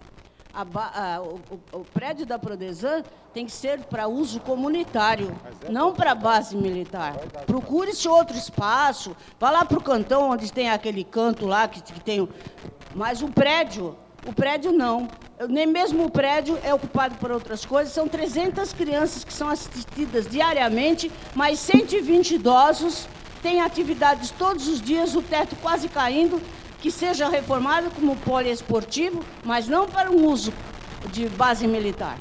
O prédio da Prodesan tem que ser para uso comunitário, não para base militar. Procure-se outro espaço, vá lá para o cantão, onde tem aquele canto lá, que tem... Mas o prédio não. Nem mesmo o prédio é ocupado por outras coisas. São 300 crianças que são assistidas diariamente, mais 120 idosos, tem atividades todos os dias, o teto quase caindo, que seja reformado como poliesportivo, mas não para um uso de base militar.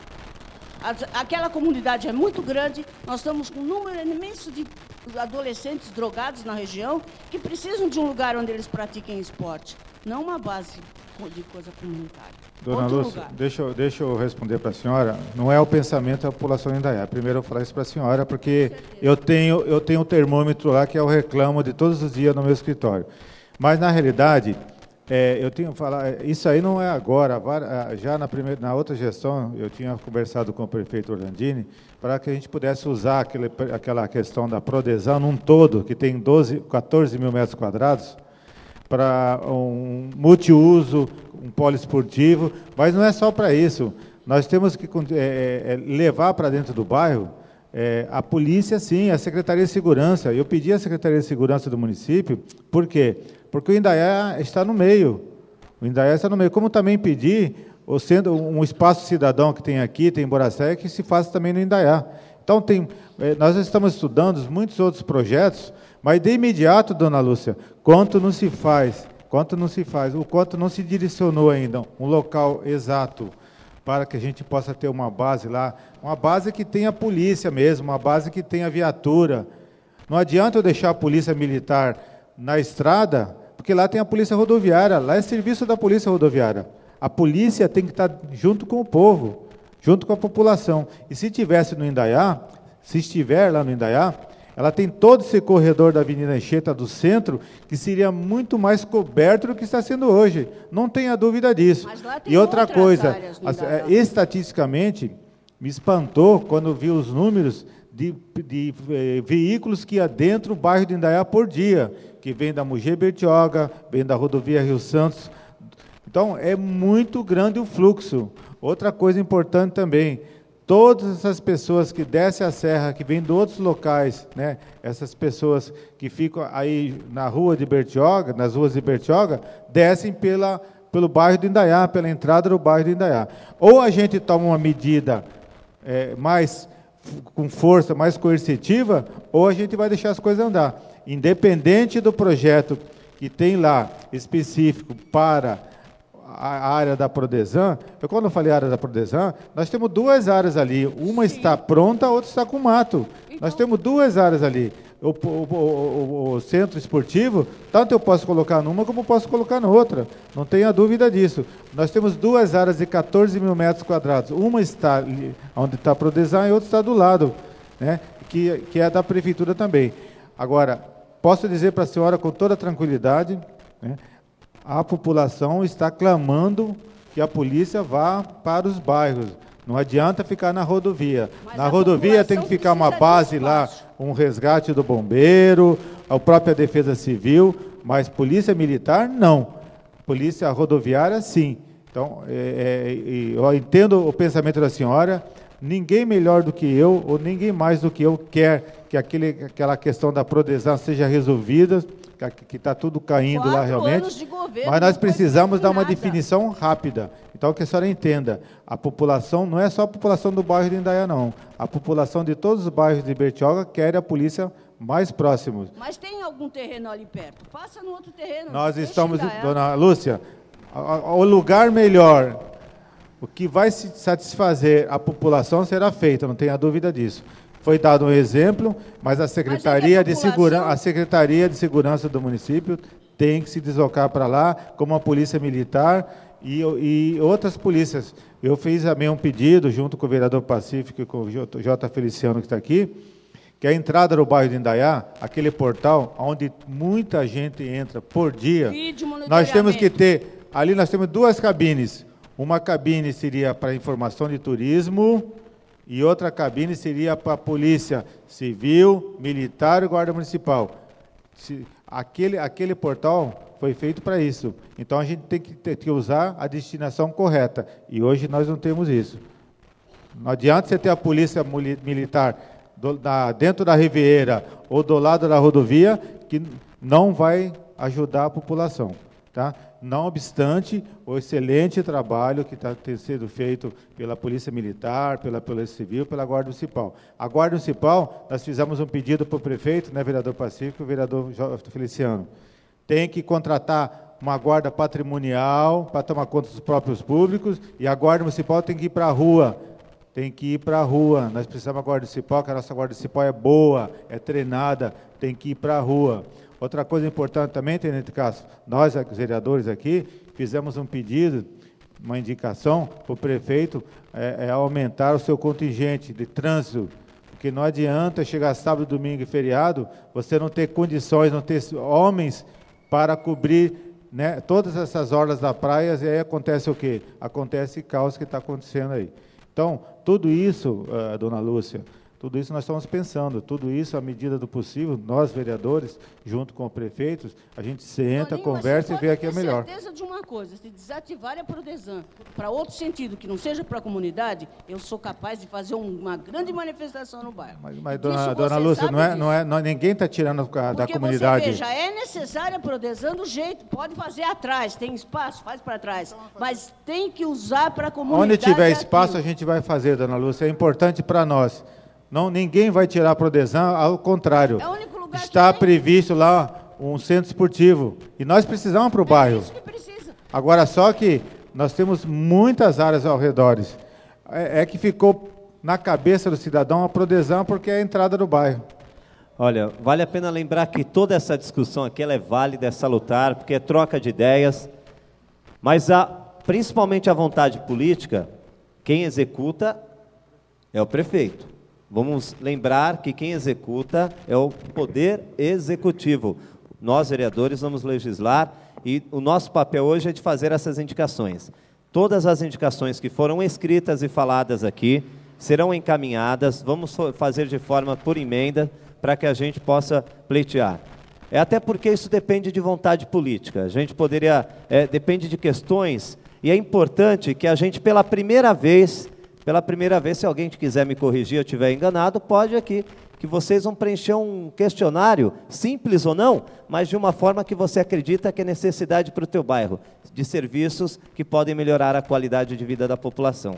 Aquela comunidade é muito grande, nós estamos com um número imenso de adolescentes drogados na região que precisam de um lugar onde eles pratiquem esporte, não uma base de coisa comunitária. Dona Lúcia, deixa eu responder para a senhora. Não é o pensamento da população de Indaiá. Primeiro eu vou falar isso para a senhora, porque eu tenho um termômetro lá que eu reclamo de todos os dias no meu escritório. Mas, na realidade, eu tenho que falar, isso aí não é agora, já na outra gestão, eu tinha conversado com o prefeito Orlandini, para que a gente pudesse usar aquela questão da Prodesan num todo, que tem 14 mil metros quadrados, para um multiuso, um poliesportivo, mas não é só para isso. Nós temos que levar para dentro do bairro a polícia, sim, a Secretaria de Segurança. Eu pedi à Secretaria de Segurança do município, por quê? Porque o Indaiá está no meio. O Indaiá está no meio. Como também pedi, sendo um espaço cidadão que tem aqui, tem em Boracé, que se faça também no Indaiá. Então, nós estamos estudando muitos outros projetos, mas de imediato, dona Lúcia, quanto não se faz, o quanto não se direcionou ainda um local exato para que a gente possa ter uma base lá, uma base que tenha polícia mesmo, uma base que tenha viatura. Não adianta eu deixar a polícia militar na estrada, porque lá tem a polícia rodoviária, lá é serviço da polícia rodoviária. A polícia tem que estar junto com o povo, junto com a população. E se estiver lá no Indaiá, ela tem todo esse corredor da Avenida Anchieta do centro, que seria muito mais coberto do que está sendo hoje. Não tenha dúvida disso. Mas lá tem e outra coisa, estatisticamente, me espantou quando vi os números de veículos que adentram o bairro de Indaiá por dia, que vem da Mogi Bertioga, vem da rodovia Rio Santos. Então, é muito grande o fluxo. Outra coisa importante também, todas essas pessoas que descem a serra, que vêm de outros locais, né? Essas pessoas que ficam aí na rua de Bertioga, nas ruas de Bertioga, descem pelo bairro de Indaiá, pela entrada do bairro de Indaiá. Ou a gente toma uma medida mais com força, mais coercitiva, ou a gente vai deixar as coisas andar. Independente do projeto que tem lá específico para a área da Prodesan, quando eu falei área da Prodesan, nós temos 2 áreas ali, uma está pronta, a outra está com mato. Então, nós temos 2 áreas ali. O centro esportivo, tanto eu posso colocar numa como posso colocar na outra, não tenha dúvida disso. Nós temos 2 áreas de 14 mil metros quadrados, uma está ali, onde está a Prodesan e outra está do lado, né, que é da prefeitura também. Agora, posso dizer para a senhora com toda tranquilidade, né, a população está clamando que a polícia vá para os bairros. Não adianta ficar na rodovia. Mas na rodovia tem que ficar uma base lá, um resgate do bombeiro, a própria defesa civil, mas polícia militar, não. Polícia rodoviária, sim. Então, eu entendo o pensamento da senhora, ninguém melhor do que eu, ou ninguém mais do que eu, quer que aquela questão da Prodesan seja resolvida, que está tudo caindo lá realmente, mas nós precisamos dar uma definição rápida. Então, que a senhora entenda, a população não é só a população do bairro de Indaiá, não. A população de todos os bairros de Bertioga quer a polícia mais próximos. Mas tem algum terreno ali perto? Passa no outro terreno. Nós estamos, dona Lúcia, o lugar melhor, o que vai satisfazer a população será feito, não tenha dúvida disso. Foi dado um exemplo, mas a Secretaria de Segurança do município tem que se deslocar para lá, como a Polícia Militar e outras polícias. Eu fiz também um pedido, junto com o vereador Pacífico e com o J. Feliciano, que está aqui, que a entrada do bairro de Indaiá, aquele portal onde muita gente entra por dia, nós temos que ter, ali nós temos 2 cabines. Uma cabine seria para informação de turismo, e outra cabine seria para a Polícia Civil, Militar e Guarda Municipal. Aquele portal foi feito para isso. Então, a gente tem que usar a destinação correta. E hoje nós não temos isso. Não adianta você ter a Polícia Militar dentro da Riviera ou do lado da rodovia, que não vai ajudar a população. Tá? Não obstante o excelente trabalho que está sendo feito pela Polícia Militar, pela Polícia Civil, pela Guarda Municipal. A Guarda Municipal, nós fizemos um pedido para o prefeito, né, vereador Pacífico e vereador Feliciano. Tem que contratar uma guarda patrimonial para tomar conta dos próprios públicos, e a Guarda Municipal tem que ir para a rua. Tem que ir para a rua. Nós precisamos da Guarda Municipal, que a nossa Guarda Municipal é boa, é treinada, tem que ir para a rua. Outra coisa importante também, Tenente Castro, nós, os vereadores aqui, fizemos um pedido, uma indicação para o prefeito aumentar o seu contingente de trânsito, porque não adianta chegar sábado, domingo e feriado, você não ter condições, não ter homens para cobrir, né, todas essas orlas da praia, e aí acontece o quê? Acontece caos que está acontecendo aí. Então, tudo isso, dona Lúcia, tudo isso nós estamos pensando, tudo isso à medida do possível, nós vereadores, junto com os prefeitos, a gente senta, conversa e vê aqui é melhor. Tenho certeza de uma coisa, se desativar a Prodesan para outro sentido, que não seja para a comunidade, eu sou capaz de fazer uma grande manifestação no bairro. Mas dona Lúcia, ninguém está tirando da comunidade. Porque, veja, é necessária a Prodesan do jeito, pode fazer atrás, tem espaço, faz para trás, mas tem que usar para a comunidade. Onde tiver espaço, a gente vai fazer, dona Lúcia, é importante para nós. Não, ninguém vai tirar a Prodesan, ao contrário. É o único lugar está previsto lá um centro esportivo. E nós precisamos para o bairro. É isso que precisa. Agora, só que nós temos muitas áreas ao redor. É que ficou na cabeça do cidadão a Prodesan porque é a entrada do bairro. Olha, vale a pena lembrar que toda essa discussão aqui ela é válida, é salutar, porque é troca de ideias. Mas, principalmente a vontade política, quem executa é o prefeito. Vamos lembrar que quem executa é o Poder Executivo. Nós, vereadores, vamos legislar e o nosso papel hoje é de fazer essas indicações. Todas as indicações que foram escritas e faladas aqui serão encaminhadas, vamos fazer de forma por emenda para que a gente possa pleitear. Até porque isso depende de vontade política. A gente poderia, depende de questões, e é importante que a gente, pela primeira vez, pela primeira vez, se alguém quiser me corrigir, eu estiver enganado, pode aqui, que vocês vão preencher um questionário, simples ou não, mas de uma forma que você acredita que é necessidade para o teu bairro, de serviços que podem melhorar a qualidade de vida da população.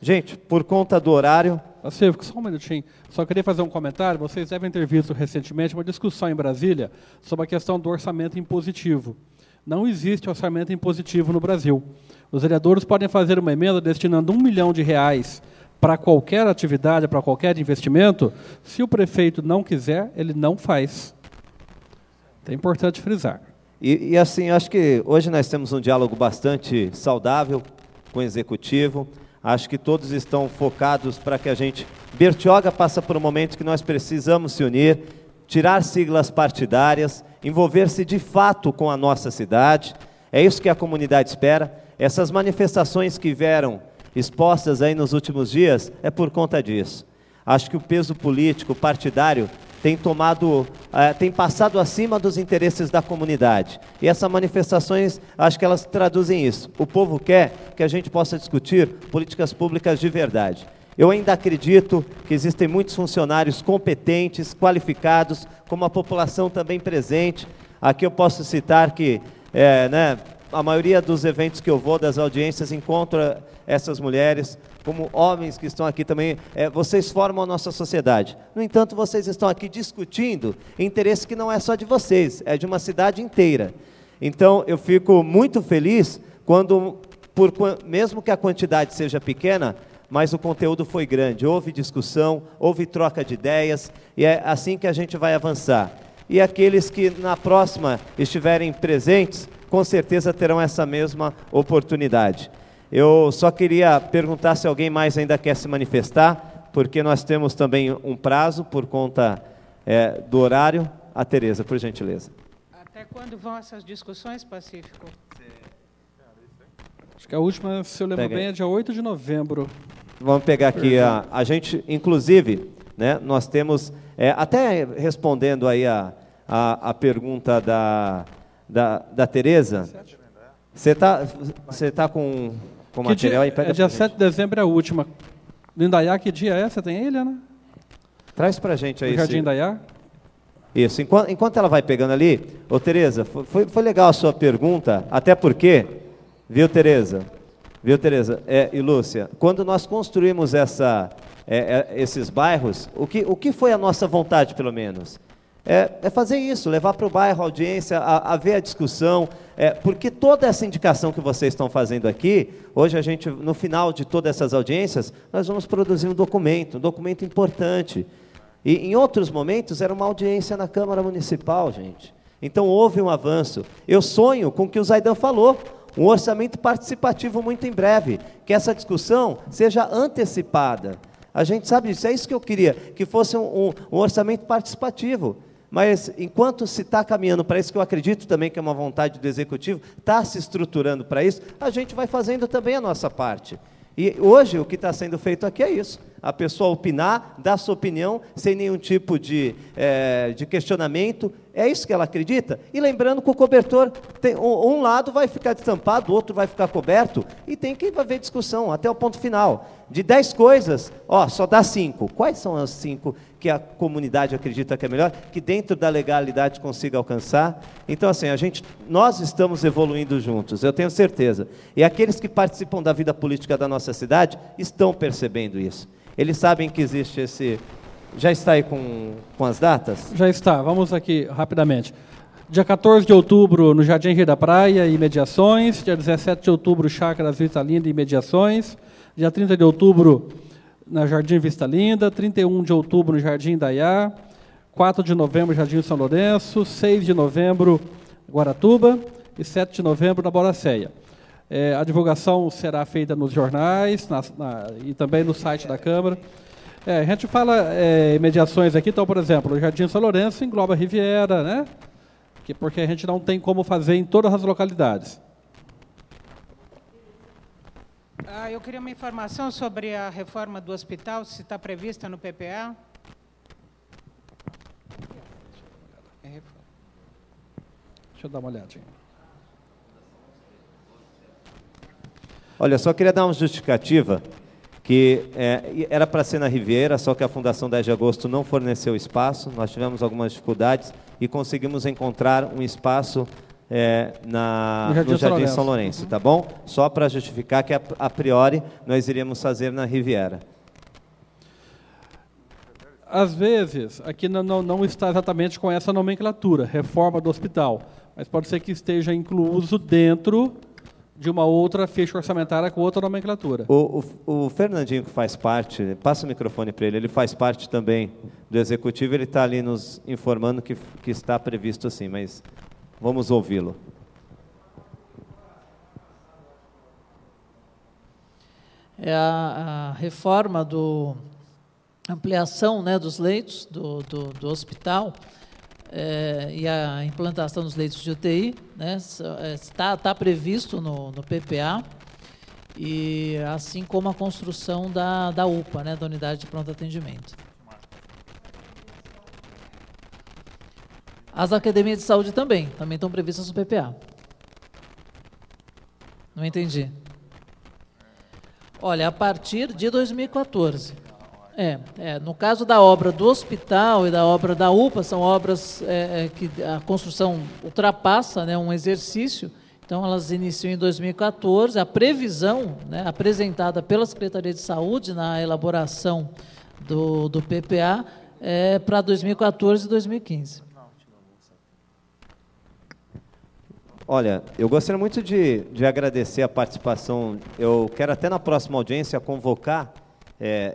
Gente, por conta do horário... Silvio, só um minutinho. Só queria fazer um comentário. Vocês devem ter visto recentemente uma discussão em Brasília sobre a questão do orçamento impositivo. Não existe orçamento impositivo no Brasil. Os vereadores podem fazer uma emenda destinando R$1 milhão para qualquer atividade, para qualquer investimento. Se o prefeito não quiser, ele não faz. É importante frisar. E assim, acho que hoje nós temos um diálogo bastante saudável com o Executivo. Acho que todos estão focados para que a gente... Bertioga passa por um momento que nós precisamos se unir, tirar siglas partidárias, envolver-se de fato com a nossa cidade. É isso que a comunidade espera. Essas manifestações que vieram expostas aí nos últimos dias é por conta disso. Acho que o peso político, partidário, tem passado acima dos interesses da comunidade. E essas manifestações, acho que elas traduzem isso. O povo quer que a gente possa discutir políticas públicas de verdade. Eu ainda acredito que existem muitos funcionários competentes, qualificados, como a população também presente. Aqui eu posso citar que a maioria dos eventos que eu vou, das audiências, encontro essas mulheres, como homens que estão aqui também. Vocês formam a nossa sociedade. No entanto, vocês estão aqui discutindo interesse que não é só de vocês, é de uma cidade inteira. Então, eu fico muito feliz quando, mesmo que a quantidade seja pequena, mas o conteúdo foi grande. Houve discussão, houve troca de ideias, e é assim que a gente vai avançar. E aqueles que na próxima estiverem presentes, com certeza terão essa mesma oportunidade. Eu só queria perguntar se alguém mais ainda quer se manifestar, porque nós temos também um prazo por conta do horário. A Tereza, por gentileza. Até quando vão essas discussões, Pacífico? Acho que a última, se eu lembro bem, é dia 8 de novembro. Vamos pegar aqui, a gente, inclusive, né, nós temos, até respondendo aí a pergunta da Tereza, você tá com material aí? Pega dia 7 de dezembro é a última. No Indaiá, que dia é? Você tem ele, né? Traz pra gente aí. No Jardim Indaiá? Isso. Enquanto ela vai pegando ali, ô Tereza, foi legal a sua pergunta, até porque, viu, Tereza? E Lúcia, quando nós construímos esses bairros, o que foi a nossa vontade, pelo menos? É fazer isso, levar para o bairro a audiência, a ver a discussão, porque toda essa indicação que vocês estão fazendo aqui, hoje a gente, no final de todas essas audiências, nós vamos produzir um documento importante. E em outros momentos era uma audiência na Câmara Municipal, gente. Então houve um avanço. Eu sonho com o que o Zaidan falou, um orçamento participativo muito em breve, que essa discussão seja antecipada. A gente sabe disso, é isso que eu queria, que fosse um orçamento participativo. Mas, enquanto se está caminhando para isso, que eu acredito também que é uma vontade do Executivo, está se estruturando para isso, a gente vai fazendo também a nossa parte. E hoje o que está sendo feito aqui é isso. A pessoa opinar, dar sua opinião, sem nenhum tipo de questionamento. É isso que ela acredita. E lembrando que o cobertor, um lado vai ficar destampado, o outro vai ficar coberto, e tem que haver discussão até o ponto final. De 10 coisas, só dá 5. Quais são as 5 que a comunidade acredita que é melhor, que dentro da legalidade consiga alcançar? Então, assim, nós estamos evoluindo juntos, eu tenho certeza. E aqueles que participam da vida política da nossa cidade estão percebendo isso. Eles sabem que existe esse... Já está aí com as datas? Já está. Vamos aqui rapidamente. Dia 14 de outubro, no Jardim Rio da Praia, imediações. Dia 17 de outubro, Chácaras Vista Linda, imediações. Dia 30 de outubro, na Jardim Vista Linda. 31 de outubro, no Jardim Indaiá. 4 de novembro, Jardim São Lourenço. 6 de novembro, Guaratuba. E 7 de novembro, na Boracéia. A divulgação será feita nos jornais e também no site da Câmara. A gente fala mediações aqui, então, por exemplo, o Jardim São Lourenço engloba a Riviera, né? Porque a gente não tem como fazer em todas as localidades. Eu queria uma informação sobre a reforma do hospital, se está prevista no PPA. Deixa eu dar uma olhadinha. Olha, só queria dar uma justificativa, que era para ser na Riviera, só que a Fundação 10 de Agosto não forneceu espaço, nós tivemos algumas dificuldades e conseguimos encontrar um espaço no Jardim São Lourenço, tá bom? Só para justificar que, a priori, nós iríamos fazer na Riviera. Às vezes, aqui não está exatamente com essa nomenclatura, reforma do hospital, mas pode ser que esteja incluso dentro de uma outra ficha orçamentária com outra nomenclatura. O Fernandinho, que faz parte, passa o microfone para ele faz parte também do Executivo, ele está ali nos informando que está previsto assim, mas vamos ouvi-lo. É a reforma ampliação, né, dos leitos do hospital e a implantação dos leitos de UTI, né, está previsto no PPA, e assim como a construção da UPA, né, da Unidade de Pronto Atendimento. As academias de saúde também estão previstas no PPA. Não entendi. Olha, a partir de 2014. No caso da obra do hospital e da obra da UPA, são obras que a construção ultrapassa, né, um exercício, então elas iniciam em 2014, a previsão, né, apresentada pela Secretaria de Saúde na elaboração do PPA é para 2014 e 2015. Olha, eu gostaria muito de agradecer a participação, eu quero até na próxima audiência convocar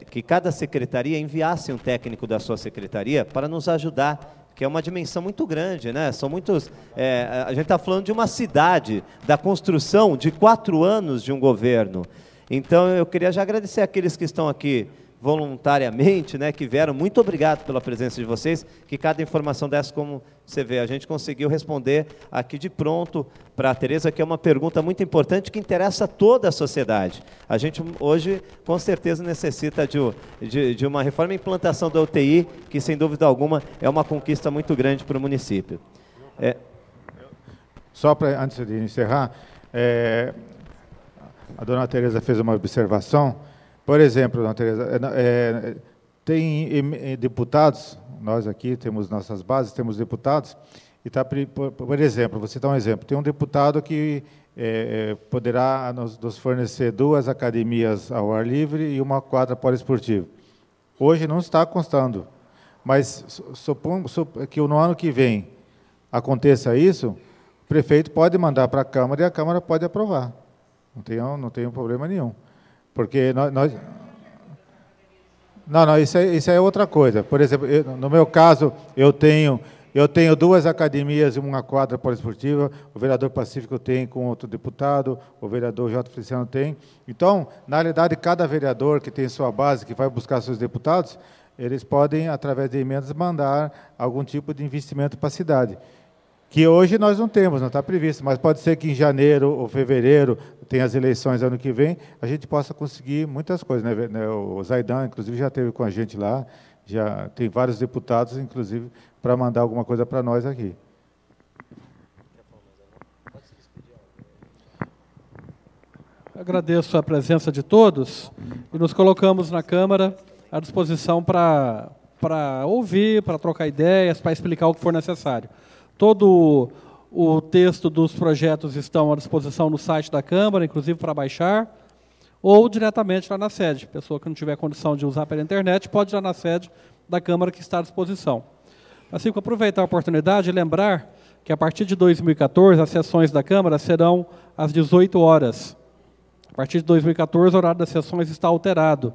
que cada secretaria enviasse um técnico da sua secretaria para nos ajudar, que é uma dimensão muito grande, né? São muitos. A gente está falando de uma cidade, da construção de 4 anos de um governo. Então, eu queria já agradecer àqueles que estão aqui voluntariamente, né, que vieram. Muito obrigado pela presença de vocês, que cada informação dessa, como você vê, a gente conseguiu responder aqui de pronto para a Tereza, que é uma pergunta muito importante que interessa a toda a sociedade. A gente hoje, com certeza, necessita de uma reforma e implantação da UTI, que, sem dúvida alguma, é uma conquista muito grande para o município. Só para, antes de encerrar, a dona Tereza fez uma observação. Por exemplo, dona Tereza, tem deputados, nós aqui temos nossas bases, temos deputados, e tá, por exemplo, você dá um exemplo, tem um deputado que poderá nos fornecer 2 academias ao ar livre e uma quadra poliesportiva. Hoje não está constando, mas supondo que no ano que vem aconteça isso, o prefeito pode mandar para a Câmara e a Câmara pode aprovar. Não tem problema nenhum. Porque isso é outra coisa. Por exemplo, no meu caso, eu tenho 2 academias e uma quadra poliesportiva, o vereador Pacífico tem com outro deputado, o vereador J. Feliciano tem. Então, na realidade, cada vereador que tem sua base, que vai buscar seus deputados, eles podem, através de emendas, mandar algum tipo de investimento para a cidade. Que hoje nós não temos, não está previsto, mas pode ser que em janeiro ou fevereiro, tem as eleições ano que vem, a gente possa conseguir muitas coisas, né? O Zaidan, inclusive, já esteve com a gente lá, já tem vários deputados, inclusive, para mandar alguma coisa para nós aqui. Agradeço a presença de todos e nos colocamos na Câmara à disposição para ouvir, para trocar ideias, para explicar o que for necessário. Todo o texto dos projetos estão à disposição no site da Câmara, inclusive para baixar, ou diretamente lá na sede. Pessoa que não tiver condição de usar pela internet, pode ir lá na sede da Câmara que está à disposição. Assim, vou aproveitar a oportunidade e lembrar que, a partir de 2014, as sessões da Câmara serão às 18 horas. A partir de 2014, o horário das sessões está alterado.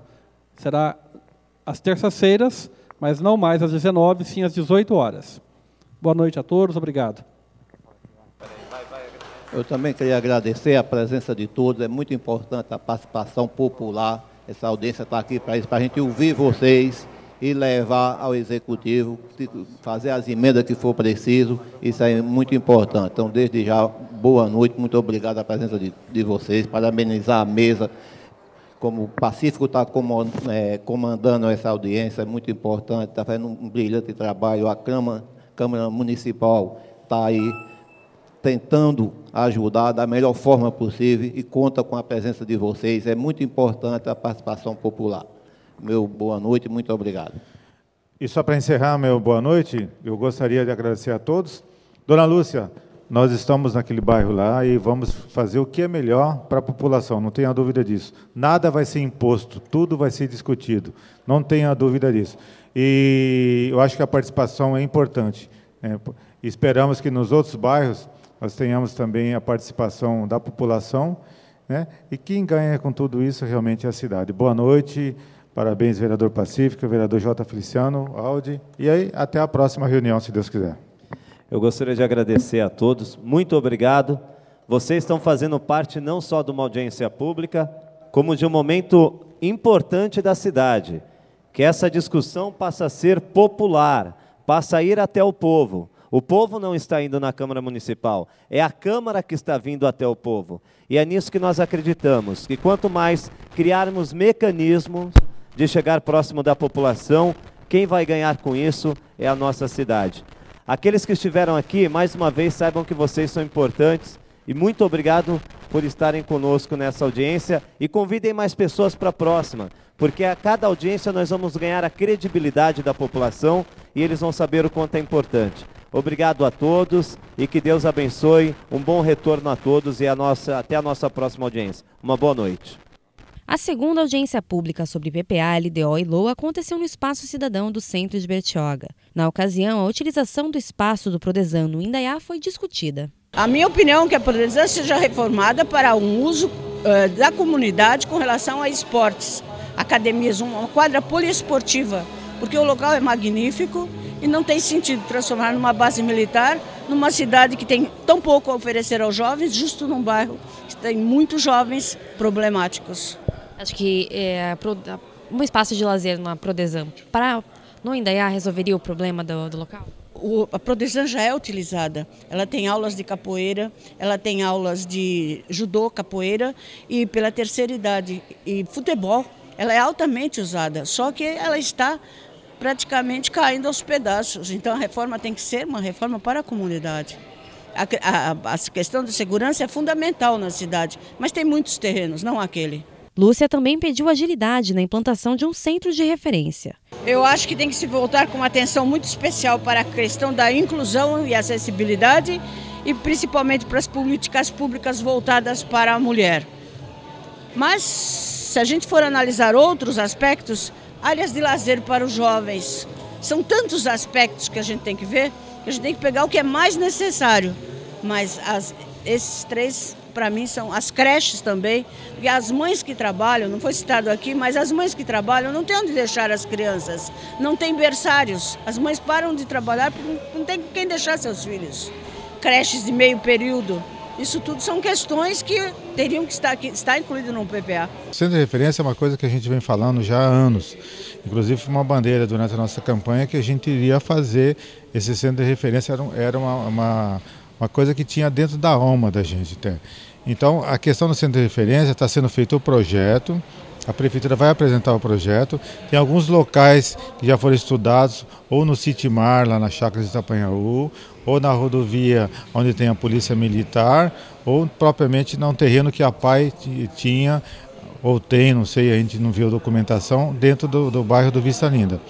Será às terças-feiras, mas não mais às 19, sim às 18 horas. Boa noite a todos, obrigado. Eu também queria agradecer a presença de todos, é muito importante a participação popular, essa audiência está aqui para isso, para a gente ouvir vocês e levar ao Executivo, fazer as emendas que for preciso, isso é muito importante. Então, desde já, boa noite, muito obrigado a presença de vocês, parabenizar a mesa, como o Pacífico está comandando essa audiência, é muito importante, está fazendo um brilhante trabalho, a Câmara Municipal está aí tentando ajudar da melhor forma possível e conta com a presença de vocês. É muito importante a participação popular. Meu boa noite, muito obrigado. E só para encerrar meu boa noite, eu gostaria de agradecer a todos. Dona Lúcia, nós estamos naquele bairro lá e vamos fazer o que é melhor para a população, não tenha dúvida disso. Nada vai ser imposto, tudo vai ser discutido, não tenha dúvida disso. E eu acho que a participação é importante. Esperamos que nos outros bairros nós tenhamos também a participação da população, né? E quem ganha com tudo isso realmente é a cidade. Boa noite, parabéns, vereador Pacífico, vereador J. Feliciano, Aldi, e aí até a próxima reunião, se Deus quiser. Eu gostaria de agradecer a todos, muito obrigado. Vocês estão fazendo parte não só de uma audiência pública, como de um momento importante da cidade, que essa discussão passa a ser popular, passa a ir até o povo. O povo não está indo na Câmara Municipal, é a Câmara que está vindo até o povo. E é nisso que nós acreditamos, que quanto mais criarmos mecanismos de chegar próximo da população, quem vai ganhar com isso é a nossa cidade. Aqueles que estiveram aqui, mais uma vez, saibam que vocês são importantes e muito obrigado por estarem conosco nessa audiência e convidem mais pessoas para a próxima, porque a cada audiência nós vamos ganhar a credibilidade da população e eles vão saber o quanto é importante. Obrigado a todos e que Deus abençoe, um bom retorno a todos e até a nossa próxima audiência. Uma boa noite. A segunda audiência pública sobre PPA, LDO e LOA aconteceu no Espaço Cidadão do Centro de Bertioga. Na ocasião, a utilização do espaço do Prodesan no Indaiá foi discutida. A minha opinião é que a Prodesan seja reformada para um uso da comunidade com relação a esportes, academias, uma quadra poliesportiva, porque o local é magnífico e não tem sentido transformar numa base militar, numa cidade que tem tão pouco a oferecer aos jovens, justo num bairro que tem muitos jovens problemáticos. Acho que um espaço de lazer na Prodesan no Indaiá resolveria o problema do local? A Prodesan já é utilizada. Ela tem aulas de capoeira, ela tem aulas de judô, capoeira e pela terceira idade. E futebol, ela é altamente usada, só que ela está praticamente caindo aos pedaços. Então a reforma tem que ser uma reforma para a comunidade. A questão de segurança é fundamental na cidade, mas tem muitos terrenos, não aquele. Lúcia também pediu agilidade na implantação de um centro de referência. Eu acho que tem que se voltar com uma atenção muito especial para a questão da inclusão e acessibilidade e principalmente para as políticas públicas voltadas para a mulher. Mas, se a gente for analisar outros aspectos, áreas de lazer para os jovens, são tantos aspectos que a gente tem que ver, que a gente tem que pegar o que é mais necessário. Mas esses três, para mim, são as creches também, porque as mães que trabalham, não foi citado aqui, mas as mães que trabalham não têm onde deixar as crianças, não tem berçários, as mães param de trabalhar porque não tem quem deixar seus filhos. Creches de meio período, isso tudo são questões que teriam que estar incluído no PPA. O centro de referência é uma coisa que a gente vem falando já há anos, inclusive foi uma bandeira durante a nossa campanha que a gente iria fazer esse centro de referência, era uma coisa que tinha dentro da alma da gente. Então, a questão do centro de referência está sendo feito o projeto, a prefeitura vai apresentar o projeto, tem alguns locais que já foram estudados, ou no Citimar, lá na Chácara de Itapanhaú, ou na rodovia onde tem a polícia militar, ou propriamente num terreno que a PAI tinha, ou tem, não sei, a gente não viu a documentação, dentro do bairro do Vista Linda.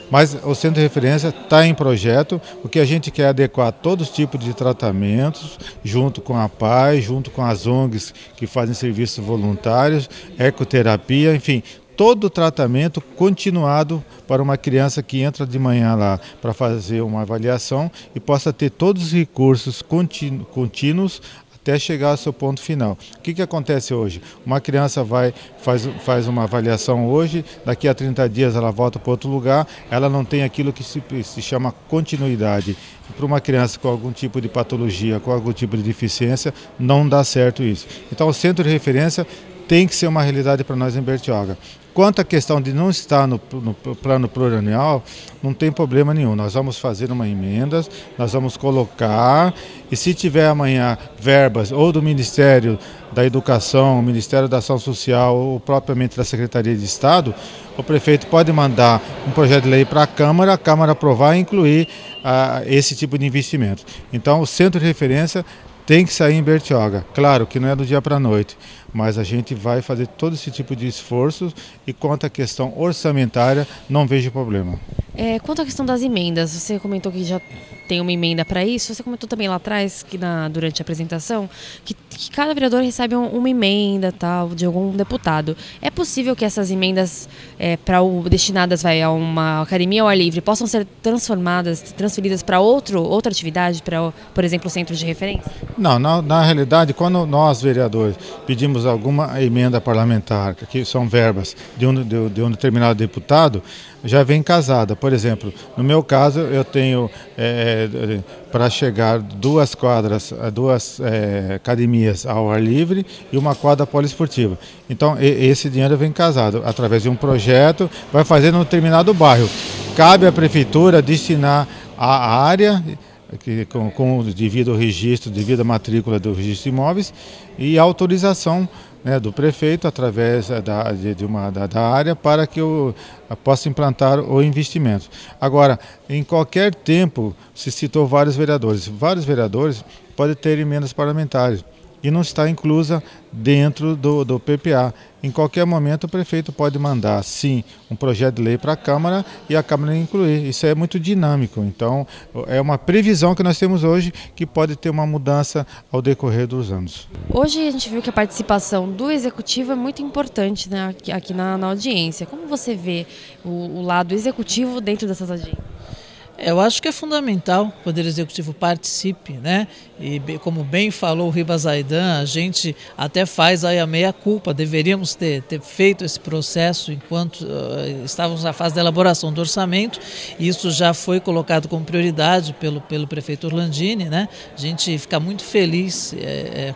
Mas o centro de referência está em projeto, o que a gente quer adequar todos os tipos de tratamentos, junto com a PAI, junto com as ONGs que fazem serviços voluntários, ecoterapia, enfim, todo o tratamento continuado para uma criança que entra de manhã lá para fazer uma avaliação e possa ter todos os recursos contínuos até chegar ao seu ponto final. O que acontece hoje? Uma criança faz uma avaliação hoje, daqui a 30 dias ela volta para outro lugar, ela não tem aquilo que se chama continuidade. Para uma criança com algum tipo de patologia, com algum tipo de deficiência, não dá certo isso. Então o centro de referência tem que ser uma realidade para nós em Bertioga. Quanto à questão de não estar no plano plurianual, não tem problema nenhum. Nós vamos fazer uma emenda, nós vamos colocar, e se tiver amanhã verbas ou do Ministério da Educação, Ministério da Ação Social ou propriamente da Secretaria de Estado, o prefeito pode mandar um projeto de lei para a Câmara aprovar e incluir esse tipo de investimento. Então, o centro de referência tem que sair em Bertioga. Claro que não é do dia para a noite, mas a gente vai fazer todo esse tipo de esforço e quanto à questão orçamentária, não vejo problema. Quanto à questão das emendas, você comentou que já tem uma emenda para isso, você comentou também lá atrás, que durante a apresentação, que cada vereador recebe uma emenda tal, de algum deputado. É possível que essas emendas destinadas a uma academia ao ar livre possam ser transferidas para outra atividade, para, por exemplo, o centro de referência? Não, na realidade, quando nós, vereadores, pedimos alguma emenda parlamentar, que são verbas de um determinado deputado, já vem casada. Por exemplo, no meu caso, eu tenho para chegar 2 quadras, 2 academias ao ar livre e uma quadra poliesportiva. Então, esse dinheiro vem casado através de um projeto, vai fazer num determinado bairro. Cabe à prefeitura destinar a área com o devido registro, devido à matrícula do registro de imóveis e a autorização, né, do prefeito através da área para que eu possa implantar o investimento. Agora, em qualquer tempo, se citou vários vereadores podem ter emendas parlamentares e não está inclusa dentro do PPA. Em qualquer momento o prefeito pode mandar, sim, um projeto de lei para a Câmara e a Câmara incluir. Isso é muito dinâmico, então é uma previsão que nós temos hoje que pode ter uma mudança ao decorrer dos anos. Hoje a gente viu que a participação do Executivo é muito importante, né, aqui na audiência. Como você vê o lado executivo dentro dessas audiências? Eu acho que é fundamental que o Poder Executivo participe, né? E como bem falou o Ribas Zaidan, a gente até faz aí a meia-culpa, deveríamos ter feito esse processo enquanto estávamos na fase da elaboração do orçamento, e isso já foi colocado como prioridade pelo prefeito Orlandini, né? A gente fica muito feliz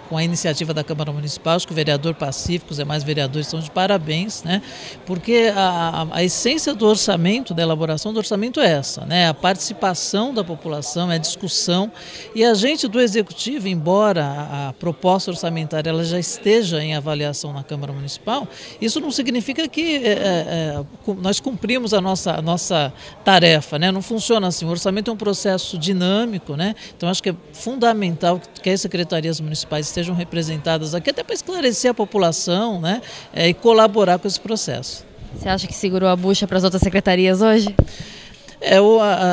com a iniciativa da Câmara Municipal, acho que o vereador Pacífico, os demais vereadores estão de parabéns, né? Porque a essência do orçamento, da elaboração do orçamento é essa, né? A participação da população, a discussão, e a gente do Executivo, embora a proposta orçamentária ela já esteja em avaliação na Câmara Municipal, isso não significa que nós cumprimos a nossa tarefa, né? Não funciona assim, o orçamento é um processo dinâmico, né? Então acho que é fundamental que as secretarias municipais estejam representadas aqui, até para esclarecer a população, né? E colaborar com esse processo. Você acha que segurou a bucha para as outras secretarias hoje?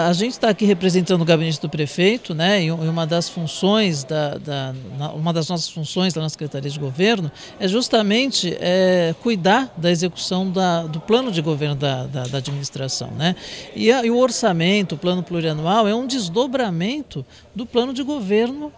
A gente está aqui representando o gabinete do prefeito, né? E uma das funções uma das nossas funções da nossa Secretaria de Governo é justamente cuidar da execução do plano de governo da administração, né? E o orçamento, o plano plurianual, é um desdobramento do plano de governo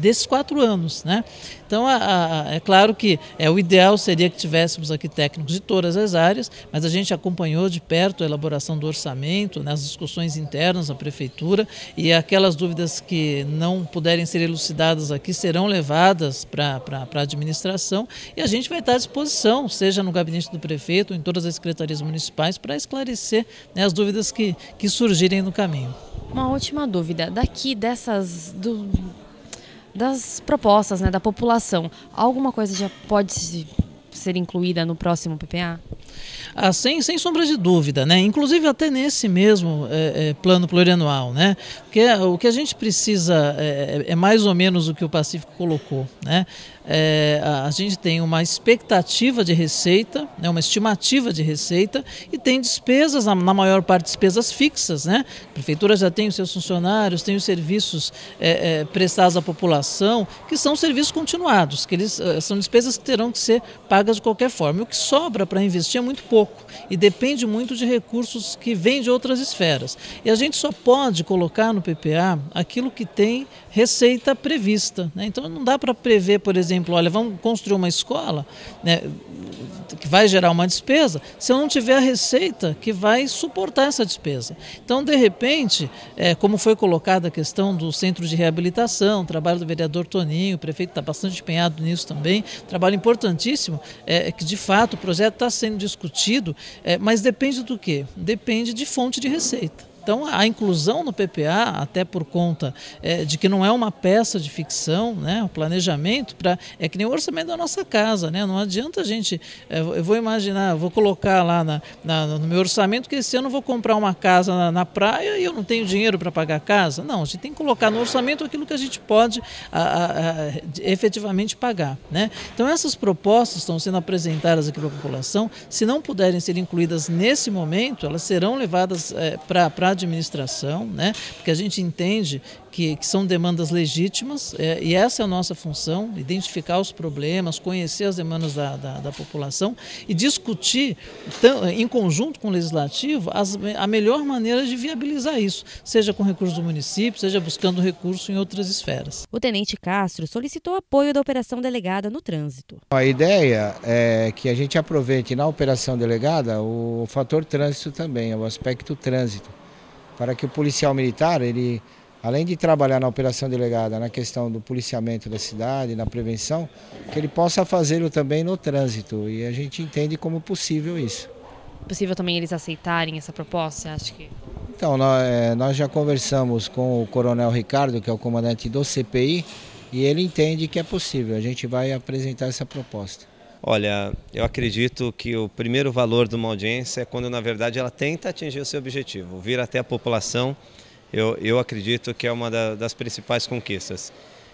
desses 4 anos, né? Então, é claro que o ideal seria que tivéssemos aqui técnicos de todas as áreas, mas a gente acompanhou de perto a elaboração do orçamento, nas discussões internas da Prefeitura, e aquelas dúvidas que não puderem ser elucidadas aqui serão levadas para a administração, e a gente vai estar à disposição, seja no gabinete do prefeito ou em todas as secretarias municipais, para esclarecer, né, as dúvidas que surgirem no caminho. Uma última dúvida, daqui das propostas, né, da população, alguma coisa já pode ser incluída no próximo PPA? Sem sombra de dúvida, né? Inclusive até nesse mesmo plano plurianual, né? Porque o que a gente precisa é mais ou menos o que o Pacífico colocou, né? A gente tem uma expectativa de receita, né, uma estimativa de receita, e tem despesas, na maior parte despesas fixas, né? A Prefeitura já tem os seus funcionários, tem os serviços prestados à população, que são serviços continuados, que são despesas que terão que ser pagas de qualquer forma. E o que sobra para investir é muito pouco e depende muito de recursos que vêm de outras esferas. E a gente só pode colocar no PPA aquilo que tem receita prevista, né? Então não dá para prever, por exemplo, olha, vamos construir uma escola, né, que vai gerar uma despesa, se eu não tiver a receita que vai suportar essa despesa. Então, de repente, como foi colocada a questão do centro de reabilitação, o trabalho do vereador Toninho, o prefeito está bastante empenhado nisso também, trabalho importantíssimo, que de fato o projeto está sendo discutido, mas depende do quê? Depende de fonte de receita. Então, a inclusão no PPA, até por conta de que não é uma peça de ficção, né? O planejamento é que nem o orçamento da nossa casa, né? Não adianta a gente, eu vou imaginar, vou colocar lá no meu orçamento que esse ano eu vou comprar uma casa na praia e eu não tenho dinheiro para pagar a casa. Não, a gente tem que colocar no orçamento aquilo que a gente pode efetivamente pagar, né? Então, essas propostas estão sendo apresentadas aqui para a população. Se não puderem ser incluídas nesse momento, elas serão levadas para a administração, né? Porque a gente entende que são demandas legítimas e essa é a nossa função, identificar os problemas, conhecer as demandas da população e discutir em conjunto com o Legislativo a melhor maneira de viabilizar isso, seja com recursos do município, seja buscando recurso em outras esferas. O tenente Castro solicitou apoio da Operação Delegada no trânsito. A ideia é que a gente aproveite na Operação Delegada o fator trânsito também, o aspecto trânsito, para que o policial militar, ele, além de trabalhar na Operação Delegada, na questão do policiamento da cidade, na prevenção, que ele possa fazê-lo também no trânsito. E a gente entende como possível isso. Possível também eles aceitarem essa proposta, acho que... Então, nós já conversamos com o Coronel Ricardo, que é o comandante do CPI, e ele entende que é possível. A gente vai apresentar essa proposta. Olha, eu acredito que o primeiro valor de uma audiência é quando, na verdade, ela tenta atingir o seu objetivo, vir até a população. Eu acredito que é uma das principais conquistas.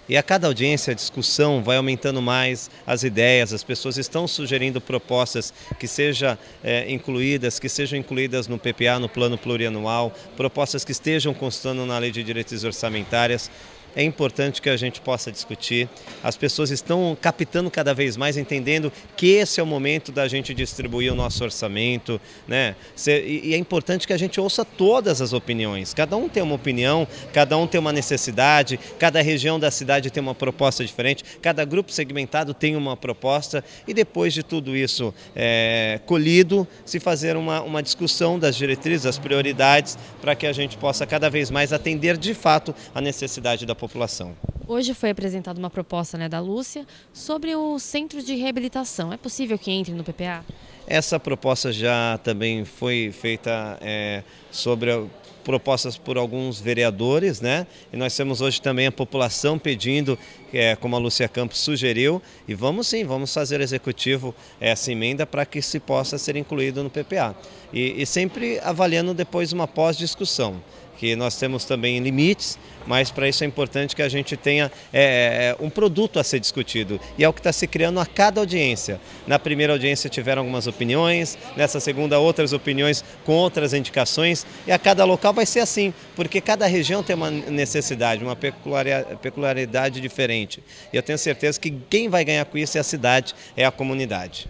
E a cada audiência, a discussão vai aumentando mais as ideias, as pessoas estão sugerindo propostas que sejam incluídas no PPA, no Plano Plurianual, propostas que estejam constando na Lei de Diretrizes Orçamentárias. É importante que a gente possa discutir. As pessoas estão captando cada vez mais, entendendo que esse é o momento da gente distribuir o nosso orçamento, né? E é importante que a gente ouça todas as opiniões. Cada um tem uma opinião, cada um tem uma necessidade, cada região da cidade tem uma proposta diferente, cada grupo segmentado tem uma proposta e depois de tudo isso colhido, se fazer uma discussão das diretrizes, das prioridades, para que a gente possa cada vez mais atender de fato a necessidade da população. Hoje foi apresentada uma proposta, né, da Lúcia sobre o centro de reabilitação. É possível que entre no PPA? Essa proposta já também foi feita sobre propostas por alguns vereadores, né? E nós temos hoje também a população pedindo, como a Lúcia Campos sugeriu, e vamos fazer o executivo essa emenda para que se possa ser incluído no PPA. E sempre avaliando depois uma pós-discussão, que nós temos também limites, mas para isso é importante que a gente tenha um produto a ser discutido. E é o que está se criando a cada audiência. Na primeira audiência tiveram algumas opiniões, nessa segunda outras opiniões com outras indicações, e a cada local vai ser assim, porque cada região tem uma necessidade, uma peculiaridade diferente. E eu tenho certeza que quem vai ganhar com isso é a cidade, é a comunidade.